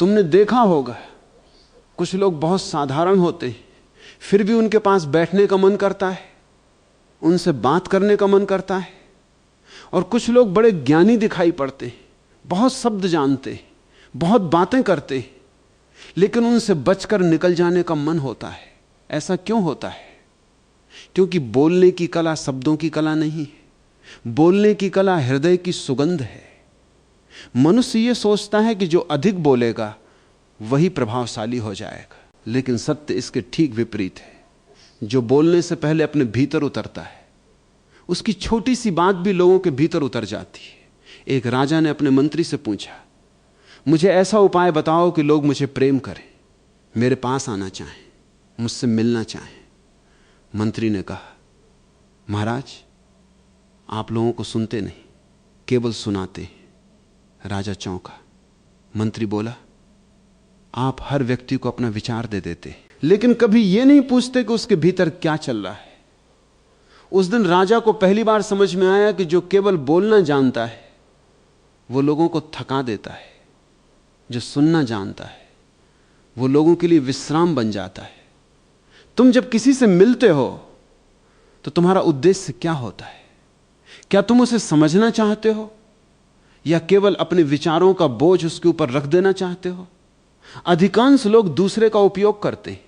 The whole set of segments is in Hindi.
तुमने देखा होगा कुछ लोग बहुत साधारण होते हैं, फिर भी उनके पास बैठने का मन करता है, उनसे बात करने का मन करता है। और कुछ लोग बड़े ज्ञानी दिखाई पड़ते हैं, बहुत शब्द जानते हैं, बहुत बातें करते हैं, लेकिन उनसे बचकर निकल जाने का मन होता है। ऐसा क्यों होता है? क्योंकि बोलने की कला शब्दों की कला नहीं है। बोलने की कला हृदय की सुगंध है। मनुष्य यह सोचता है कि जो अधिक बोलेगा वही प्रभावशाली हो जाएगा, लेकिन सत्य इसके ठीक विपरीत है। जो बोलने से पहले अपने भीतर उतरता है, उसकी छोटी सी बात भी लोगों के भीतर उतर जाती है। एक राजा ने अपने मंत्री से पूछा, मुझे ऐसा उपाय बताओ कि लोग मुझे प्रेम करें, मेरे पास आना चाहें, मुझसे मिलना चाहें। मंत्री ने कहा, महाराज आप लोगों को सुनते नहीं, केवल सुनाते हैं। राजा चौंका। मंत्री बोला, आप हर व्यक्ति को अपना विचार दे देते, लेकिन कभी यह नहीं पूछते कि उसके भीतर क्या चल रहा है। उस दिन राजा को पहली बार समझ में आया कि जो केवल बोलना जानता है वो लोगों को थका देता है, जो सुनना जानता है वो लोगों के लिए विश्राम बन जाता है। तुम जब किसी से मिलते हो तो तुम्हारा उद्देश्य क्या होता है? क्या तुम उसे समझना चाहते हो या केवल अपने विचारों का बोझ उसके ऊपर रख देना चाहते हो? अधिकांश लोग दूसरे का उपयोग करते हैं,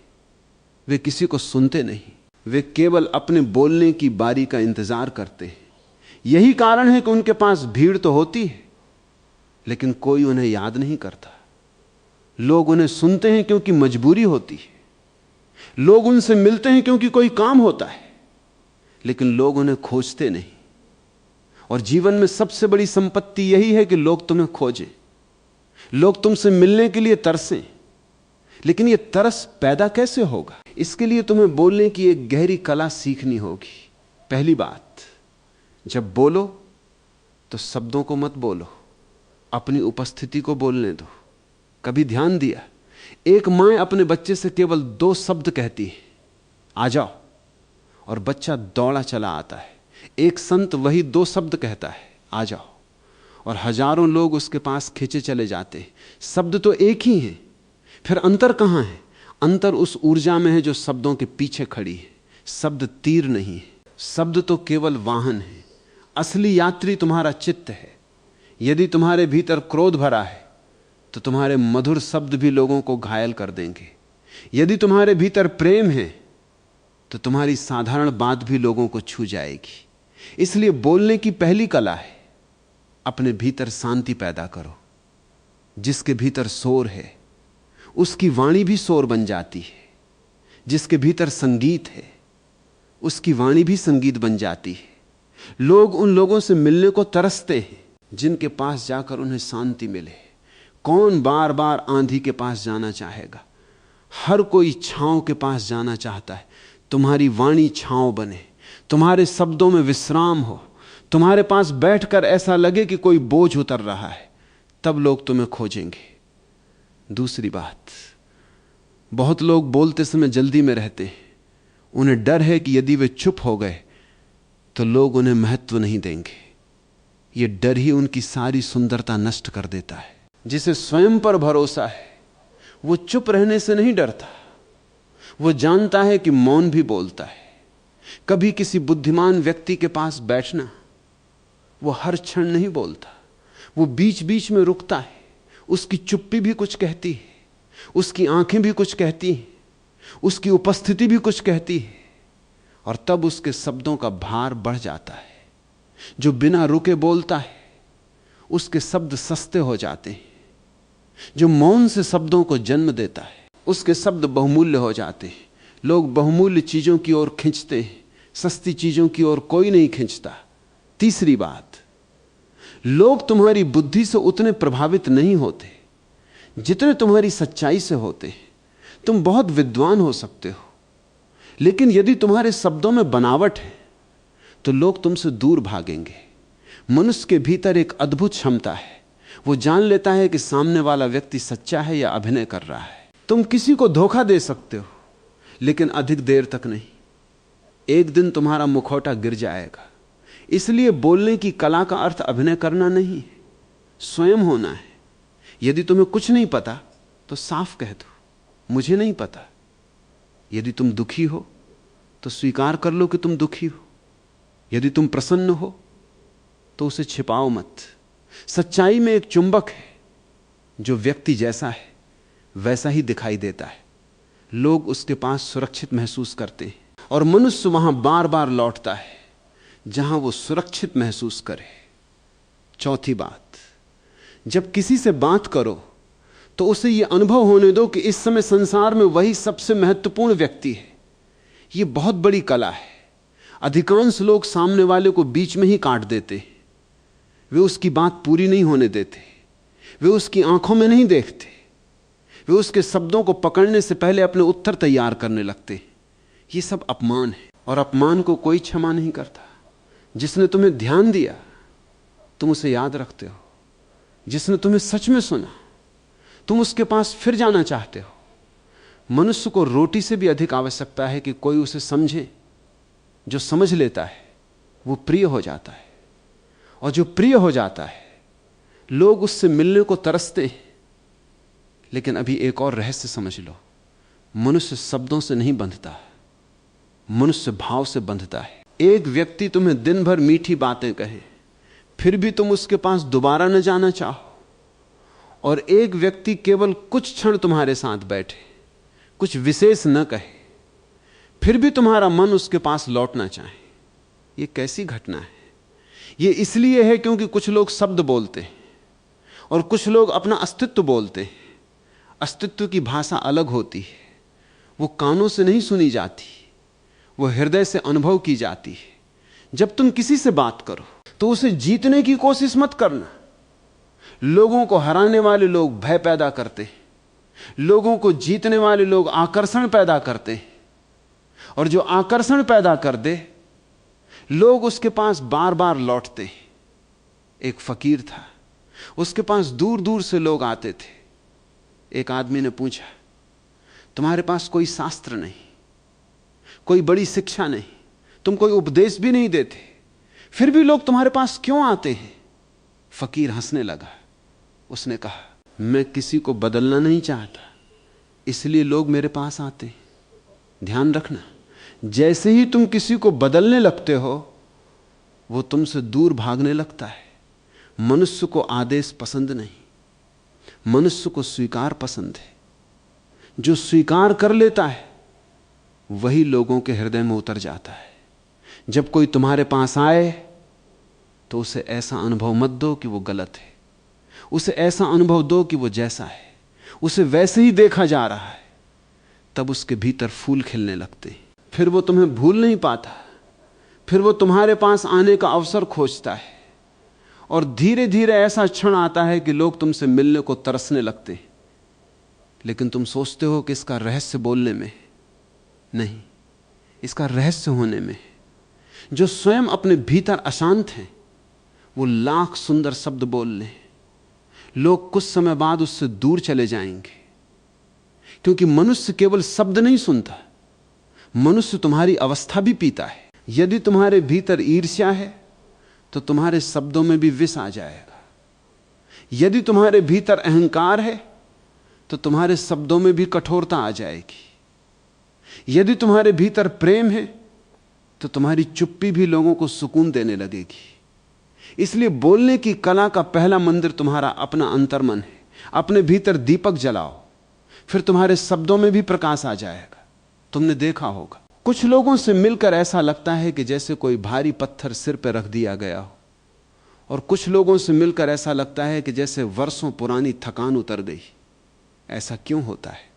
वे किसी को सुनते नहीं, वे केवल अपने बोलने की बारी का इंतजार करते हैं। यही कारण है कि उनके पास भीड़ तो होती है लेकिन कोई उन्हें याद नहीं करता। लोग उन्हें सुनते हैं क्योंकि मजबूरी होती है, लोग उनसे मिलते हैं क्योंकि कोई काम होता है, लेकिन लोग उन्हें खोजते नहीं। और जीवन में सबसे बड़ी संपत्ति यही है कि लोग तुम्हें खोजें, लोग तुमसे मिलने के लिए तरसें। लेकिन यह तरस पैदा कैसे होगा? इसके लिए तुम्हें बोलने की एक गहरी कला सीखनी होगी। पहली बात, जब बोलो तो शब्दों को मत बोलो, अपनी उपस्थिति को बोलने दो। कभी ध्यान दिया, एक मां अपने बच्चे से केवल 2 शब्द कहती है, आ जाओ, और बच्चा दौड़ा चला आता है। एक संत वही 2 शब्द कहता है, आ जाओ, और हजारों लोग उसके पास खींचे चले जाते हैं। शब्द तो एक ही हैं, फिर अंतर कहां है? अंतर उस ऊर्जा में है जो शब्दों के पीछे खड़ी है। शब्द तीर नहीं है, शब्द तो केवल वाहन है। असली यात्री तुम्हारा चित्त है। यदि तुम्हारे भीतर क्रोध भरा है तो तुम्हारे मधुर शब्द भी लोगों को घायल कर देंगे। यदि तुम्हारे भीतर प्रेम है तो तुम्हारी साधारण बात भी लोगों को छू जाएगी। इसलिए बोलने की पहली कला है, अपने भीतर शांति पैदा करो। जिसके भीतर शोर है उसकी वाणी भी शोर बन जाती है, जिसके भीतर संगीत है उसकी वाणी भी संगीत बन जाती है। लोग उन लोगों से मिलने को तरसते हैं जिनके पास जाकर उन्हें शांति मिले। कौन बार बार आंधी के पास जाना चाहेगा? हर कोई छांव के पास जाना चाहता है। तुम्हारी वाणी छांव बने, तुम्हारे शब्दों में विश्राम हो, तुम्हारे पास बैठकर ऐसा लगे कि कोई बोझ उतर रहा है, तब लोग तुम्हें खोजेंगे। दूसरी बात, बहुत लोग बोलते समय जल्दी में रहते हैं। उन्हें डर है कि यदि वे चुप हो गए तो लोग उन्हें महत्व नहीं देंगे। यह डर ही उनकी सारी सुंदरता नष्ट कर देता है। जिसे स्वयं पर भरोसा है वो चुप रहने से नहीं डरता, वो जानता है कि मौन भी बोलता है। कभी किसी बुद्धिमान व्यक्ति के पास बैठना, वो हर क्षण नहीं बोलता, वो बीच बीच में रुकता है। उसकी चुप्पी भी कुछ कहती है, उसकी आंखें भी कुछ कहती हैं, उसकी उपस्थिति भी कुछ कहती है, और तब उसके शब्दों का भार बढ़ जाता है। जो बिना रुके बोलता है उसके शब्द सस्ते हो जाते हैं। जो मौन से शब्दों को जन्म देता है उसके शब्द बहुमूल्य हो जाते हैं। लोग बहुमूल्य चीजों की ओर खींचते हैं, सस्ती चीजों की ओर कोई नहीं खींचता। तीसरी बात, लोग तुम्हारी बुद्धि से उतने प्रभावित नहीं होते जितने तुम्हारी सच्चाई से होते हैं। तुम बहुत विद्वान हो सकते हो, लेकिन यदि तुम्हारे शब्दों में बनावट है तो लोग तुमसे दूर भागेंगे। मनुष्य के भीतर एक अद्भुत क्षमता है, वो जान लेता है कि सामने वाला व्यक्ति सच्चा है या अभिनय कर रहा है। तुम किसी को धोखा दे सकते हो, लेकिन अधिक देर तक नहीं। एक दिन तुम्हारा मुखौटा गिर जाएगा। इसलिए बोलने की कला का अर्थ अभिनय करना नहीं है, स्वयं होना है। यदि तुम्हें कुछ नहीं पता तो साफ कह दो, मुझे नहीं पता। यदि तुम दुखी हो तो स्वीकार कर लो कि तुम दुखी हो। यदि तुम प्रसन्न हो तो उसे छिपाओ मत। सच्चाई में एक चुंबक है, जो व्यक्ति जैसा है वैसा ही दिखाई देता है। लोग उसके पास सुरक्षित महसूस करते हैं, और मनुष्य वहां बार बार लौटता है जहां वो सुरक्षित महसूस करे। चौथी बात, जब किसी से बात करो तो उसे यह अनुभव होने दो कि इस समय संसार में वही सबसे महत्वपूर्ण व्यक्ति है। यह बहुत बड़ी कला है। अधिकांश लोग सामने वाले को बीच में ही काट देते, वे उसकी बात पूरी नहीं होने देते, वे उसकी आंखों में नहीं देखते, वे उसके शब्दों को पकड़ने से पहले अपने उत्तर तैयार करने लगते। यह सब अपमान है, और अपमान को कोई क्षमा नहीं करता। जिसने तुम्हें ध्यान दिया तुम उसे याद रखते हो, जिसने तुम्हें सच में सुना तुम उसके पास फिर जाना चाहते हो। मनुष्य को रोटी से भी अधिक आवश्यकता है कि कोई उसे समझे। जो समझ लेता है वो प्रिय हो जाता है, और जो प्रिय हो जाता है लोग उससे मिलने को तरसते हैं। लेकिन अभी एक और रहस्य समझ लो, मनुष्य शब्दों से नहीं बंधता, मनुष्य भाव से बंधता है। एक व्यक्ति तुम्हें दिन भर मीठी बातें कहे फिर भी तुम उसके पास दोबारा न जाना चाहो, और एक व्यक्ति केवल कुछ क्षण तुम्हारे साथ बैठे, कुछ विशेष न कहे, फिर भी तुम्हारा मन उसके पास लौटना चाहे। यह कैसी घटना है? यह इसलिए है क्योंकि कुछ लोग शब्द बोलते हैं और कुछ लोग अपना अस्तित्व बोलते हैं। अस्तित्व की भाषा अलग होती है, वो कानों से नहीं सुनी जाती, वो हृदय से अनुभव की जाती है। जब तुम किसी से बात करो तो उसे जीतने की कोशिश मत करना। लोगों को हराने वाले लोग भय पैदा करते हैं, लोगों को जीतने वाले लोग आकर्षण पैदा करते हैं, और जो आकर्षण पैदा कर दे लोग उसके पास बार बार लौटते हैं। एक फकीर था, उसके पास दूर दूर से लोग आते थे। एक आदमी ने पूछा, तुम्हारे पास कोई शास्त्र नहीं, कोई बड़ी शिक्षा नहीं, तुम कोई उपदेश भी नहीं देते, फिर भी लोग तुम्हारे पास क्यों आते हैं? फकीर हंसने लगा। उसने कहा, मैं किसी को बदलना नहीं चाहता, इसलिए लोग मेरे पास आते हैं। ध्यान रखना, जैसे ही तुम किसी को बदलने लगते हो वो तुमसे दूर भागने लगता है। मनुष्य को आदेश पसंद नहीं, मनुष्य को स्वीकार पसंद है। जो स्वीकार कर लेता है वही लोगों के हृदय में उतर जाता है। जब कोई तुम्हारे पास आए तो उसे ऐसा अनुभव मत दो कि वो गलत है, उसे ऐसा अनुभव दो कि वो जैसा है उसे वैसे ही देखा जा रहा है। तब उसके भीतर फूल खिलने लगते हैं। फिर वो तुम्हें भूल नहीं पाता, फिर वो तुम्हारे पास आने का अवसर खोजता है, और धीरे धीरे ऐसा क्षण आता है कि लोग तुमसे मिलने को तरसने लगते हैं। लेकिन तुम सोचते हो कि इसका रहस्य बोलने में नहीं, इसका रहस्य होने में। जो स्वयं अपने भीतर अशांत हैं वो लाख सुंदर शब्द बोल लें, लोग कुछ समय बाद उससे दूर चले जाएंगे। क्योंकि मनुष्य केवल शब्द नहीं सुनता, मनुष्य तुम्हारी अवस्था भी पीता है। यदि तुम्हारे भीतर ईर्ष्या है तो तुम्हारे शब्दों में भी विष आ जाएगा। यदि तुम्हारे भीतर अहंकार है तो तुम्हारे शब्दों में भी कठोरता आ जाएगी। यदि तुम्हारे भीतर प्रेम है तो तुम्हारी चुप्पी भी लोगों को सुकून देने लगेगी। इसलिए बोलने की कला का पहला मंदिर तुम्हारा अपना अंतर्मन है। अपने भीतर दीपक जलाओ, फिर तुम्हारे शब्दों में भी प्रकाश आ जाएगा। तुमने देखा होगा, कुछ लोगों से मिलकर ऐसा लगता है कि जैसे कोई भारी पत्थर सिर पर रख दिया गया हो, और कुछ लोगों से मिलकर ऐसा लगता है कि जैसे वर्षों पुरानी थकान उतर गई। ऐसा क्यों होता है?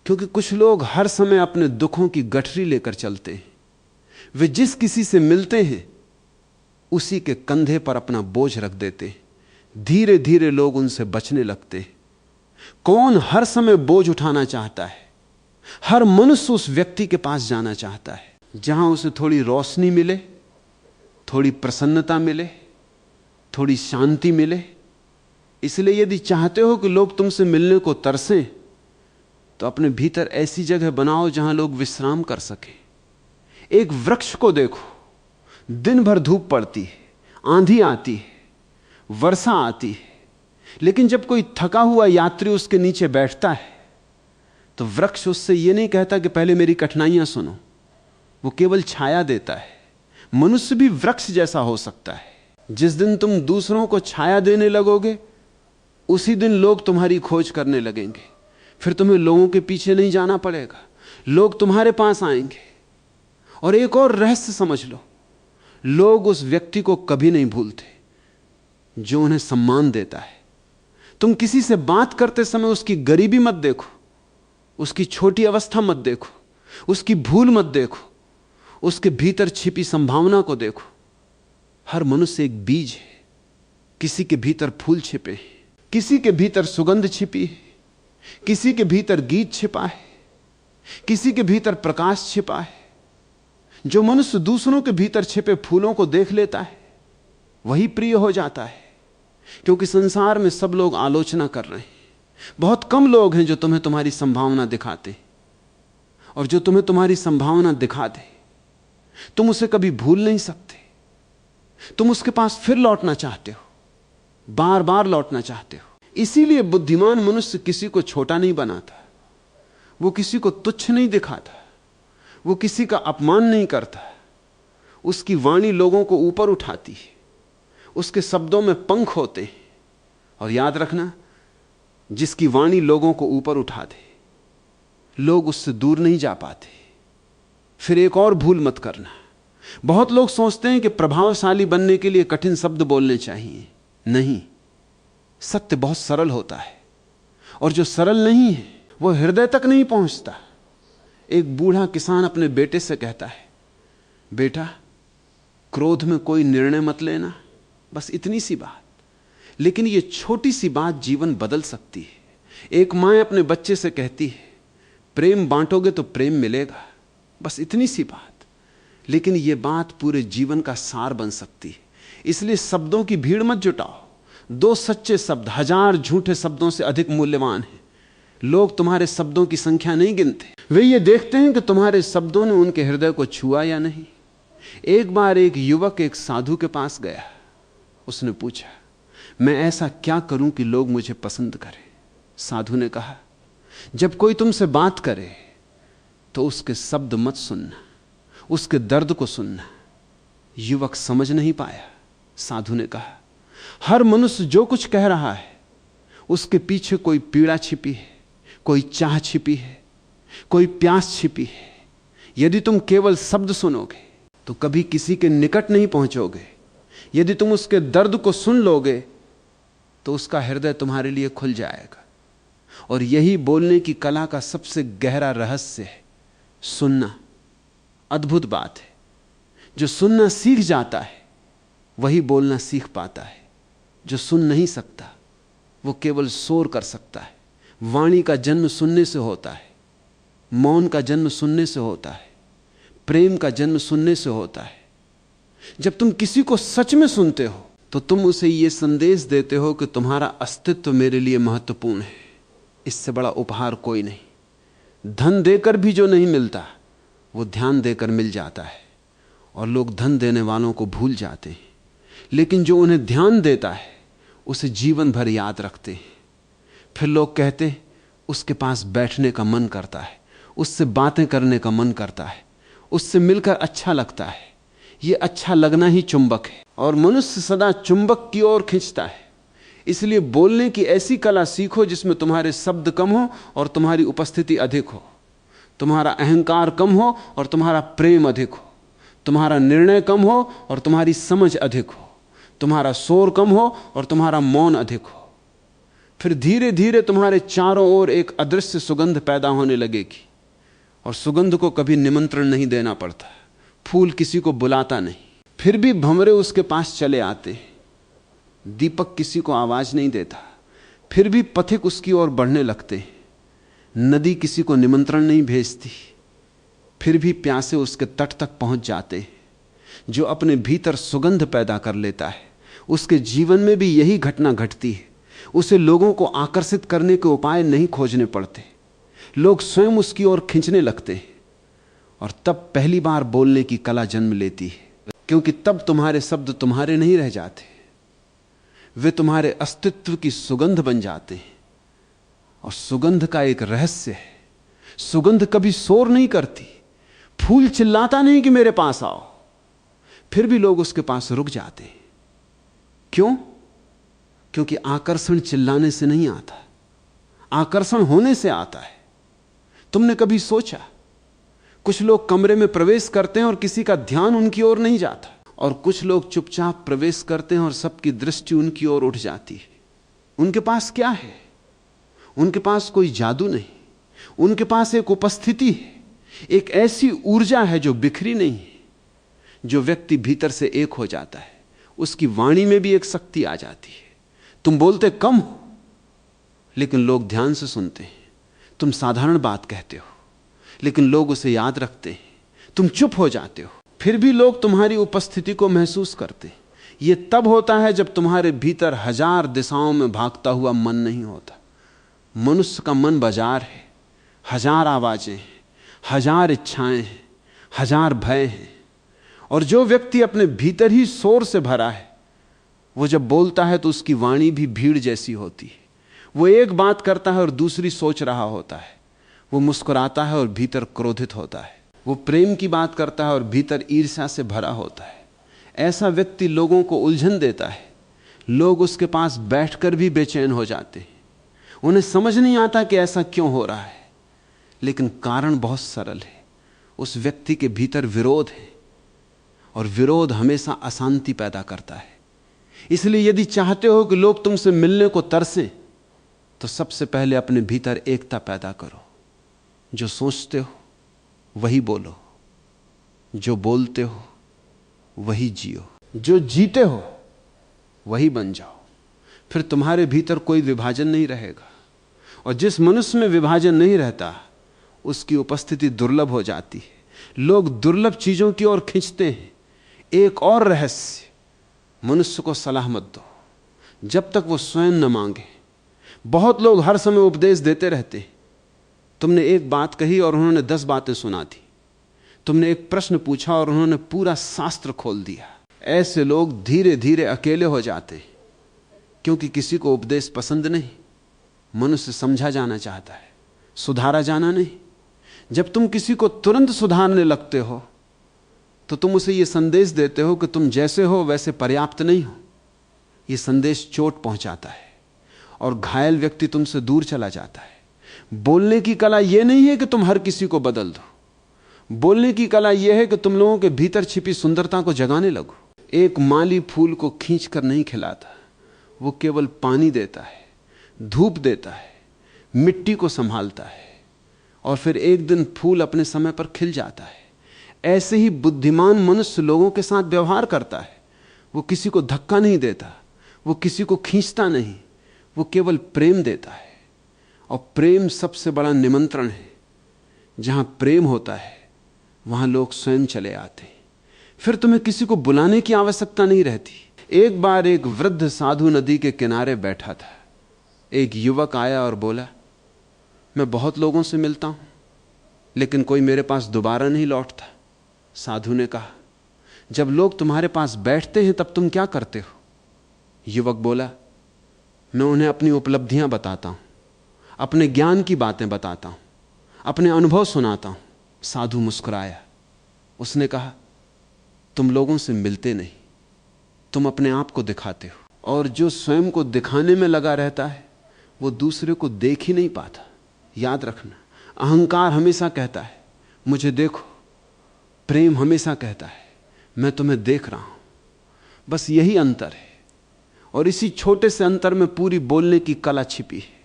क्योंकि कुछ लोग हर समय अपने दुखों की गठरी लेकर चलते हैं। वे जिस किसी से मिलते हैं उसी के कंधे पर अपना बोझ रख देते हैं। धीरे धीरे लोग उनसे बचने लगते हैं। कौन हर समय बोझ उठाना चाहता है? हर मनुष्य उस व्यक्ति के पास जाना चाहता है जहां उसे थोड़ी रोशनी मिले, थोड़ी प्रसन्नता मिले, थोड़ी शांति मिले। इसलिए यदि चाहते हो कि लोग तुमसे मिलने को तरसें तो अपने भीतर ऐसी जगह बनाओ जहां लोग विश्राम कर सके। एक वृक्ष को देखो, दिन भर धूप पड़ती है, आंधी आती है, वर्षा आती है, लेकिन जब कोई थका हुआ यात्री उसके नीचे बैठता है तो वृक्ष उससे यह नहीं कहता कि पहले मेरी कठिनाइयां सुनो, वो केवल छाया देता है। मनुष्य भी वृक्ष जैसा हो सकता है। जिस दिन तुम दूसरों को छाया देने लगोगे उसी दिन लोग तुम्हारी खोज करने लगेंगे। फिर तुम्हें लोगों के पीछे नहीं जाना पड़ेगा, लोग तुम्हारे पास आएंगे। और एक और रहस्य समझ लो, लोग उस व्यक्ति को कभी नहीं भूलते जो उन्हें सम्मान देता है। तुम किसी से बात करते समय उसकी गरीबी मत देखो, उसकी छोटी अवस्था मत देखो, उसकी भूल मत देखो, उसके भीतर छिपी संभावना को देखो। हर मनुष्य एक बीज है, किसी के भीतर फूल छिपे हैं, किसी के भीतर सुगंध छिपी है, किसी के भीतर गीत छिपा है, किसी के भीतर प्रकाश छिपा है। जो मनुष्य दूसरों के भीतर छिपे फूलों को देख लेता है वही प्रिय हो जाता है। क्योंकि संसार में सब लोग आलोचना कर रहे हैं, बहुत कम लोग हैं जो तुम्हें तुम्हारी संभावना दिखाते। और जो तुम्हें तुम्हारी संभावना दिखा दे तुम उसे कभी भूल नहीं सकते। तुम उसके पास फिर लौटना चाहते हो, बार बार लौटना चाहते हो। इसीलिए बुद्धिमान मनुष्य किसी को छोटा नहीं बनाता, वो किसी को तुच्छ नहीं दिखाता, वो किसी का अपमान नहीं करता। उसकी वाणी लोगों को ऊपर उठाती है, उसके शब्दों में पंख होते हैं। और याद रखना, जिसकी वाणी लोगों को ऊपर उठा दे लोग उससे दूर नहीं जा पाते। फिर एक और भूल मत करना, बहुत लोग सोचते हैं कि प्रभावशाली बनने के लिए कठिन शब्द बोलने चाहिए। नहीं, सत्य बहुत सरल होता है, और जो सरल नहीं है वो हृदय तक नहीं पहुंचता। एक बूढ़ा किसान अपने बेटे से कहता है, बेटा क्रोध में कोई निर्णय मत लेना, बस इतनी सी बात। लेकिन ये छोटी सी बात जीवन बदल सकती है। एक मां अपने बच्चे से कहती है, प्रेम बांटोगे तो प्रेम मिलेगा, बस इतनी सी बात। लेकिन यह बात पूरे जीवन का सार बन सकती है। इसलिए शब्दों की भीड़ मत जुटाओ। 2 सच्चे शब्द 1000 झूठे शब्दों से अधिक मूल्यवान हैं। लोग तुम्हारे शब्दों की संख्या नहीं गिनते, वे ये देखते हैं कि तुम्हारे शब्दों ने उनके हृदय को छुआ या नहीं। एक बार एक युवक एक साधु के पास गया, उसने पूछा, मैं ऐसा क्या करूं कि लोग मुझे पसंद करें? साधु ने कहा, जब कोई तुमसे बात करे तो उसके शब्द मत सुनना, उसके दर्द को सुनना। युवक समझ नहीं पाया। साधु ने कहा, हर मनुष्य जो कुछ कह रहा है उसके पीछे कोई पीड़ा छिपी है, कोई चाह छिपी है, कोई प्यास छिपी है। यदि तुम केवल शब्द सुनोगे तो कभी किसी के निकट नहीं पहुंचोगे। यदि तुम उसके दर्द को सुन लोगे तो उसका हृदय तुम्हारे लिए खुल जाएगा। और यही बोलने की कला का सबसे गहरा रहस्य है, सुनना। अद्भुत बात है, जो सुनना सीख जाता है वही बोलना सीख पाता है। जो सुन नहीं सकता वो केवल शोर कर सकता है। वाणी का जन्म सुनने से होता है, मौन का जन्म सुनने से होता है, प्रेम का जन्म सुनने से होता है। जब तुम किसी को सच में सुनते हो तो तुम उसे यह संदेश देते हो कि तुम्हारा अस्तित्व मेरे लिए महत्वपूर्ण है। इससे बड़ा उपहार कोई नहीं। धन देकर भी जो नहीं मिलता वो ध्यान देकर मिल जाता है। और लोग धन देने वालों को भूल जाते हैं, लेकिन जो उन्हें ध्यान देता है उसे जीवन भर याद रखते हैं। फिर लोग कहते उसके पास बैठने का मन करता है, उससे बातें करने का मन करता है, उससे मिलकर अच्छा लगता है। यह अच्छा लगना ही चुंबक है, और मनुष्य सदा चुंबक की ओर खींचता है। इसलिए बोलने की ऐसी कला सीखो जिसमें तुम्हारे शब्द कम हो और तुम्हारी उपस्थिति अधिक हो, तुम्हारा अहंकार कम हो और तुम्हारा प्रेम अधिक हो, तुम्हारा निर्णय कम हो और तुम्हारी समझ अधिक हो, तुम्हारा शोर कम हो और तुम्हारा मौन अधिक हो। फिर धीरे धीरे तुम्हारे चारों ओर एक अदृश्य सुगंध पैदा होने लगेगी। और सुगंध को कभी निमंत्रण नहीं देना पड़ता, फूल किसी को बुलाता नहीं। फिर भी भंवरे उसके पास चले आते, दीपक किसी को आवाज नहीं देता, फिर भी पथिक उसकी ओर बढ़ने लगते। नदी किसी को निमंत्रण नहीं भेजती, फिर भी प्यासे उसके तट तक पहुंच जाते। जो अपने भीतर सुगंध पैदा कर लेता है उसके जीवन में भी यही घटना घटती है। उसे लोगों को आकर्षित करने के उपाय नहीं खोजने पड़ते, लोग स्वयं उसकी ओर खींचने लगते हैं। और तब पहली बार बोलने की कला जन्म लेती है, क्योंकि तब तुम्हारे शब्द तुम्हारे नहीं रह जाते, वे तुम्हारे अस्तित्व की सुगंध बन जाते हैं। और सुगंध का एक रहस्य है, सुगंध कभी शोर नहीं करती। फूल चिल्लाता नहीं कि मेरे पास आओ, फिर भी लोग उसके पास रुक जाते हैं। क्यों? क्योंकि आकर्षण चिल्लाने से नहीं आता, आकर्षण होने से आता है। तुमने कभी सोचा, कुछ लोग कमरे में प्रवेश करते हैं और किसी का ध्यान उनकी ओर नहीं जाता, और कुछ लोग चुपचाप प्रवेश करते हैं और सबकी दृष्टि उनकी ओर उठ जाती है। उनके पास क्या है? उनके पास कोई जादू नहीं, उनके पास एक उपस्थिति है, एक ऐसी ऊर्जा है जो बिखरी नहीं है। जो व्यक्ति भीतर से एक हो जाता है, उसकी वाणी में भी एक शक्ति आ जाती है। तुम बोलते कम हो, लेकिन लोग ध्यान से सुनते हैं। तुम साधारण बात कहते हो, लेकिन लोग उसे याद रखते हैं। तुम चुप हो जाते हो, फिर भी लोग तुम्हारी उपस्थिति को महसूस करते हैं। यह तब होता है जब तुम्हारे भीतर हजार दिशाओं में भागता हुआ मन नहीं होता। मनुष्य का मन बाजार है, हजार आवाजें हैं, हजार इच्छाएं हैं, हजार भय हैं। और जो व्यक्ति अपने भीतर ही शोर से भरा है, वो जब बोलता है तो उसकी वाणी भी भीड़ जैसी होती है। वो एक बात करता है और दूसरी सोच रहा होता है। वो मुस्कुराता है और भीतर क्रोधित होता है। वो प्रेम की बात करता है और भीतर ईर्ष्या से भरा होता है। ऐसा व्यक्ति लोगों को उलझन देता है। लोग उसके पास बैठकर भी बेचैन हो जाते हैं। उन्हें समझ नहीं आता कि ऐसा क्यों हो रहा है, लेकिन कारण बहुत सरल है। उस व्यक्ति के भीतर विरोध है, और विरोध हमेशा अशांति पैदा करता है। इसलिए यदि चाहते हो कि लोग तुमसे मिलने को तरसें, तो सबसे पहले अपने भीतर एकता पैदा करो। जो सोचते हो वही बोलो, जो बोलते हो वही जियो, जो जीते हो वही बन जाओ। फिर तुम्हारे भीतर कोई विभाजन नहीं रहेगा। और जिस मनुष्य में विभाजन नहीं रहता, उसकी उपस्थिति दुर्लभ हो जाती है। लोग दुर्लभ चीजों की ओर खींचते हैं। एक और रहस्य, मनुष्य को सलाह मत दो जब तक वो स्वयं न मांगे। बहुत लोग हर समय उपदेश देते रहते हैं। तुमने एक बात कही और उन्होंने 10 बातें सुना दी। तुमने एक प्रश्न पूछा और उन्होंने पूरा शास्त्र खोल दिया। ऐसे लोग धीरे धीरे अकेले हो जाते हैं, क्योंकि किसी को उपदेश पसंद नहीं। मनुष्य समझा जाना चाहता है, सुधारा जाना नहीं। जब तुम किसी को तुरंत सुधारने लगते हो, तो तुम उसे यह संदेश देते हो कि तुम जैसे हो वैसे पर्याप्त नहीं हो। यह संदेश चोट पहुंचाता है और घायल व्यक्ति तुमसे दूर चला जाता है। बोलने की कला यह नहीं है कि तुम हर किसी को बदल दो। बोलने की कला यह है कि तुम लोगों के भीतर छिपी सुंदरता को जगाने लगो। एक माली फूल को खींचकर नहीं खिलाता, वो केवल पानी देता है, धूप देता है, मिट्टी को संभालता है, और फिर एक दिन फूल अपने समय पर खिल जाता है। ऐसे ही बुद्धिमान मनुष्य लोगों के साथ व्यवहार करता है। वो किसी को धक्का नहीं देता, वो किसी को खींचता नहीं, वो केवल प्रेम देता है। और प्रेम सबसे बड़ा निमंत्रण है। जहां प्रेम होता है वहां लोग स्वयं चले आते हैं। फिर तुम्हें किसी को बुलाने की आवश्यकता नहीं रहती। एक बार एक वृद्ध साधु नदी के किनारे बैठा था। एक युवक आया और बोला, मैं बहुत लोगों से मिलता हूं, लेकिन कोई मेरे पास दोबारा नहीं लौटता। साधु ने कहा, जब लोग तुम्हारे पास बैठते हैं तब तुम क्या करते हो? युवक बोला, मैं उन्हें अपनी उपलब्धियां बताता हूं, अपने ज्ञान की बातें बताता हूं, अपने अनुभव सुनाता हूं। साधु मुस्कुराया। उसने कहा, तुम लोगों से मिलते नहीं, तुम अपने आप को दिखाते हो। और जो स्वयं को दिखाने में लगा रहता है वो दूसरे को देख ही नहीं पाता। याद रखना, अहंकार हमेशा कहता है मुझे देखो, प्रेम हमेशा कहता है मैं तुम्हें देख रहा हूं। बस यही अंतर है, और इसी छोटे से अंतर में पूरी बोलने की कला छिपी है।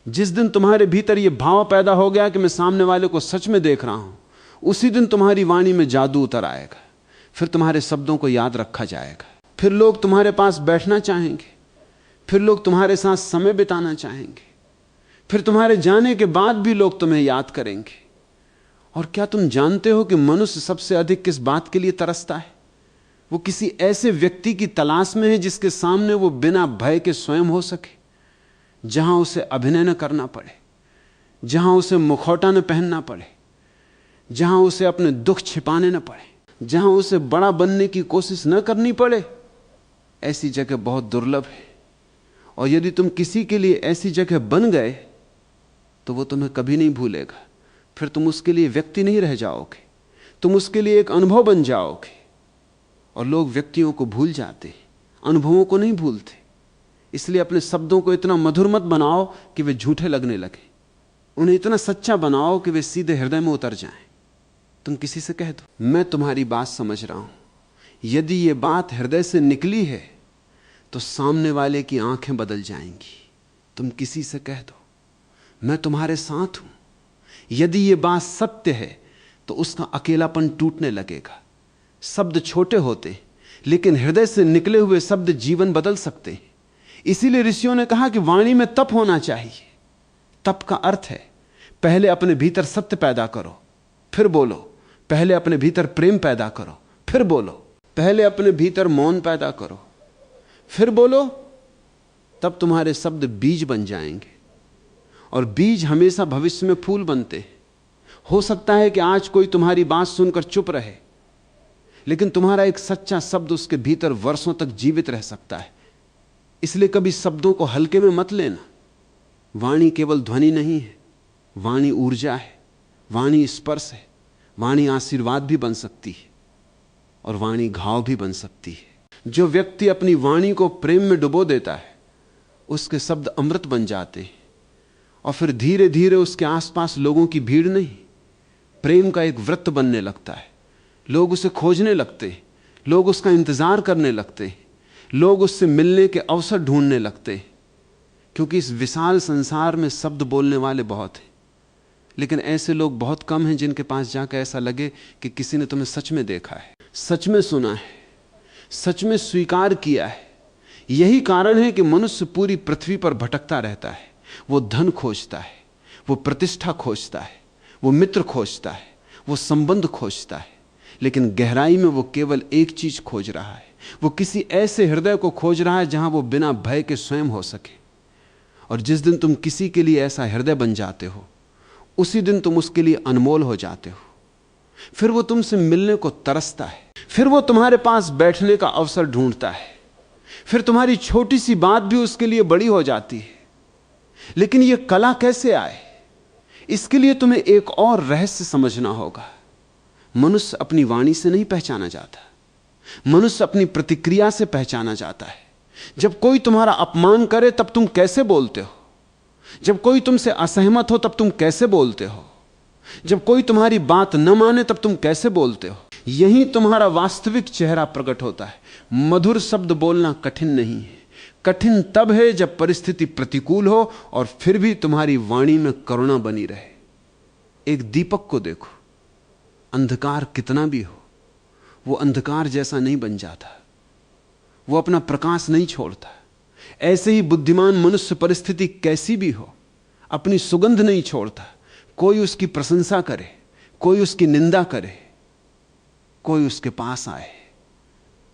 जिस दिन तुम्हारे भीतर यह भाव पैदा हो गया कि मैं सामने वाले को सच में देख रहा हूं, उसी दिन तुम्हारी वाणी में जादू उतर आएगा। फिर तुम्हारे शब्दों को याद रखा जाएगा। फिर लोग तुम्हारे पास बैठना चाहेंगे, फिर लोग तुम्हारे साथ समय बिताना चाहेंगे, फिर तुम्हारे जाने के बाद भी लोग तुम्हें याद करेंगे। और क्या तुम जानते हो कि मनुष्य सबसे अधिक किस बात के लिए तरसता है? वो किसी ऐसे व्यक्ति की तलाश में है जिसके सामने वो बिना भय के स्वयं हो सके, जहां उसे अभिनय न करना पड़े, जहां उसे मुखौटा न पहनना पड़े, जहां उसे अपने दुख छिपाने न पड़े, जहां उसे बड़ा बनने की कोशिश न करनी पड़े। ऐसी जगह बहुत दुर्लभ है। और यदि तुम किसी के लिए ऐसी जगह बन गए तो वो तुम्हें कभी नहीं भूलेगा। फिर तुम उसके लिए व्यक्ति नहीं रह जाओगे, तुम उसके लिए एक अनुभव बन जाओगे। और लोग व्यक्तियों को भूल जाते, अनुभवों को नहीं भूलते। इसलिए अपने शब्दों को इतना मधुर मत बनाओ कि वे झूठे लगने लगे। उन्हें इतना सच्चा बनाओ कि वे सीधे हृदय में उतर जाएं। तुम किसी से कह दो, मैं तुम्हारी बात समझ रहा हूं। यदि ये बात हृदय से निकली है तो सामने वाले की आंखें बदल जाएंगी। तुम किसी से कह दो, मैं तुम्हारे साथ हूं। यदि ये बात सत्य है तो उसका अकेलापन टूटने लगेगा। शब्द छोटे होते, लेकिन हृदय से निकले हुए शब्द जीवन बदल सकते हैं। इसीलिए ऋषियों ने कहा कि वाणी में तप होना चाहिए। तप का अर्थ है पहले अपने भीतर सत्य पैदा करो, फिर बोलो। पहले अपने भीतर प्रेम पैदा करो, फिर बोलो। पहले अपने भीतर मौन पैदा करो, फिर बोलो। तब तुम्हारे शब्द बीज बन जाएंगे, और बीज हमेशा भविष्य में फूल बनते हैं। हो सकता है कि आज कोई तुम्हारी बात सुनकर चुप रहे, लेकिन तुम्हारा एक सच्चा शब्द उसके भीतर वर्षों तक जीवित रह सकता है। इसलिए कभी शब्दों को हल्के में मत लेना। वाणी केवल ध्वनि नहीं है, वाणी ऊर्जा है, वाणी स्पर्श है, वाणी आशीर्वाद भी बन सकती है, और वाणी घाव भी बन सकती है। जो व्यक्ति अपनी वाणी को प्रेम में डुबो देता है, उसके शब्द अमृत बन जाते हैं, और फिर धीरे धीरे उसके आसपास लोगों की भीड़ नहीं, प्रेम का एक वृत्त बनने लगता है। लोग उसे खोजने लगते, लोग उसका इंतजार करने लगते, लोग उससे मिलने के अवसर ढूंढने लगते। क्योंकि इस विशाल संसार में शब्द बोलने वाले बहुत हैं, लेकिन ऐसे लोग बहुत कम हैं जिनके पास जाकर ऐसा लगे कि किसी ने तुम्हें सच में देखा है, सच में सुना है, सच में स्वीकार किया है। यही कारण है कि मनुष्य पूरी पृथ्वी पर भटकता रहता है। वो धन खोजता है, वो प्रतिष्ठा खोजता है, वो मित्र खोजता है, वो संबंध खोजता है, लेकिन गहराई में वो केवल एक चीज खोज रहा है। वो किसी ऐसे हृदय को खोज रहा है जहां वो बिना भय के स्वयं हो सके। और जिस दिन तुम किसी के लिए ऐसा हृदय बन जाते हो, उसी दिन तुम उसके लिए अनमोल हो जाते हो। फिर वो तुमसे मिलने को तरसता है, फिर वो तुम्हारे पास बैठने का अवसर ढूंढता है, फिर तुम्हारी छोटी सी बात भी उसके लिए बड़ी हो जाती है। लेकिन यह कला कैसे आए, इसके लिए तुम्हें एक और रहस्य समझना होगा। मनुष्य अपनी वाणी से नहीं पहचाना जाता, मनुष्य अपनी प्रतिक्रिया से पहचाना जाता है। जब कोई तुम्हारा अपमान करे तब तुम कैसे बोलते हो, जब कोई तुमसे असहमत हो तब तुम कैसे बोलते हो, जब कोई तुम्हारी बात न माने तब तुम कैसे बोलते हो। यही तुम्हारा वास्तविक चेहरा प्रकट होता है। मधुर शब्द बोलना कठिन नहीं है, कठिन तब है जब परिस्थिति प्रतिकूल हो और फिर भी तुम्हारी वाणी में करुणा बनी रहे। एक दीपक को देखो, अंधकार कितना भी हो, वो अंधकार जैसा नहीं बन जाता, वो अपना प्रकाश नहीं छोड़ता। ऐसे ही बुद्धिमान मनुष्य परिस्थिति कैसी भी हो अपनी सुगंध नहीं छोड़ता। कोई उसकी प्रशंसा करे, कोई उसकी निंदा करे, कोई उसके पास आए,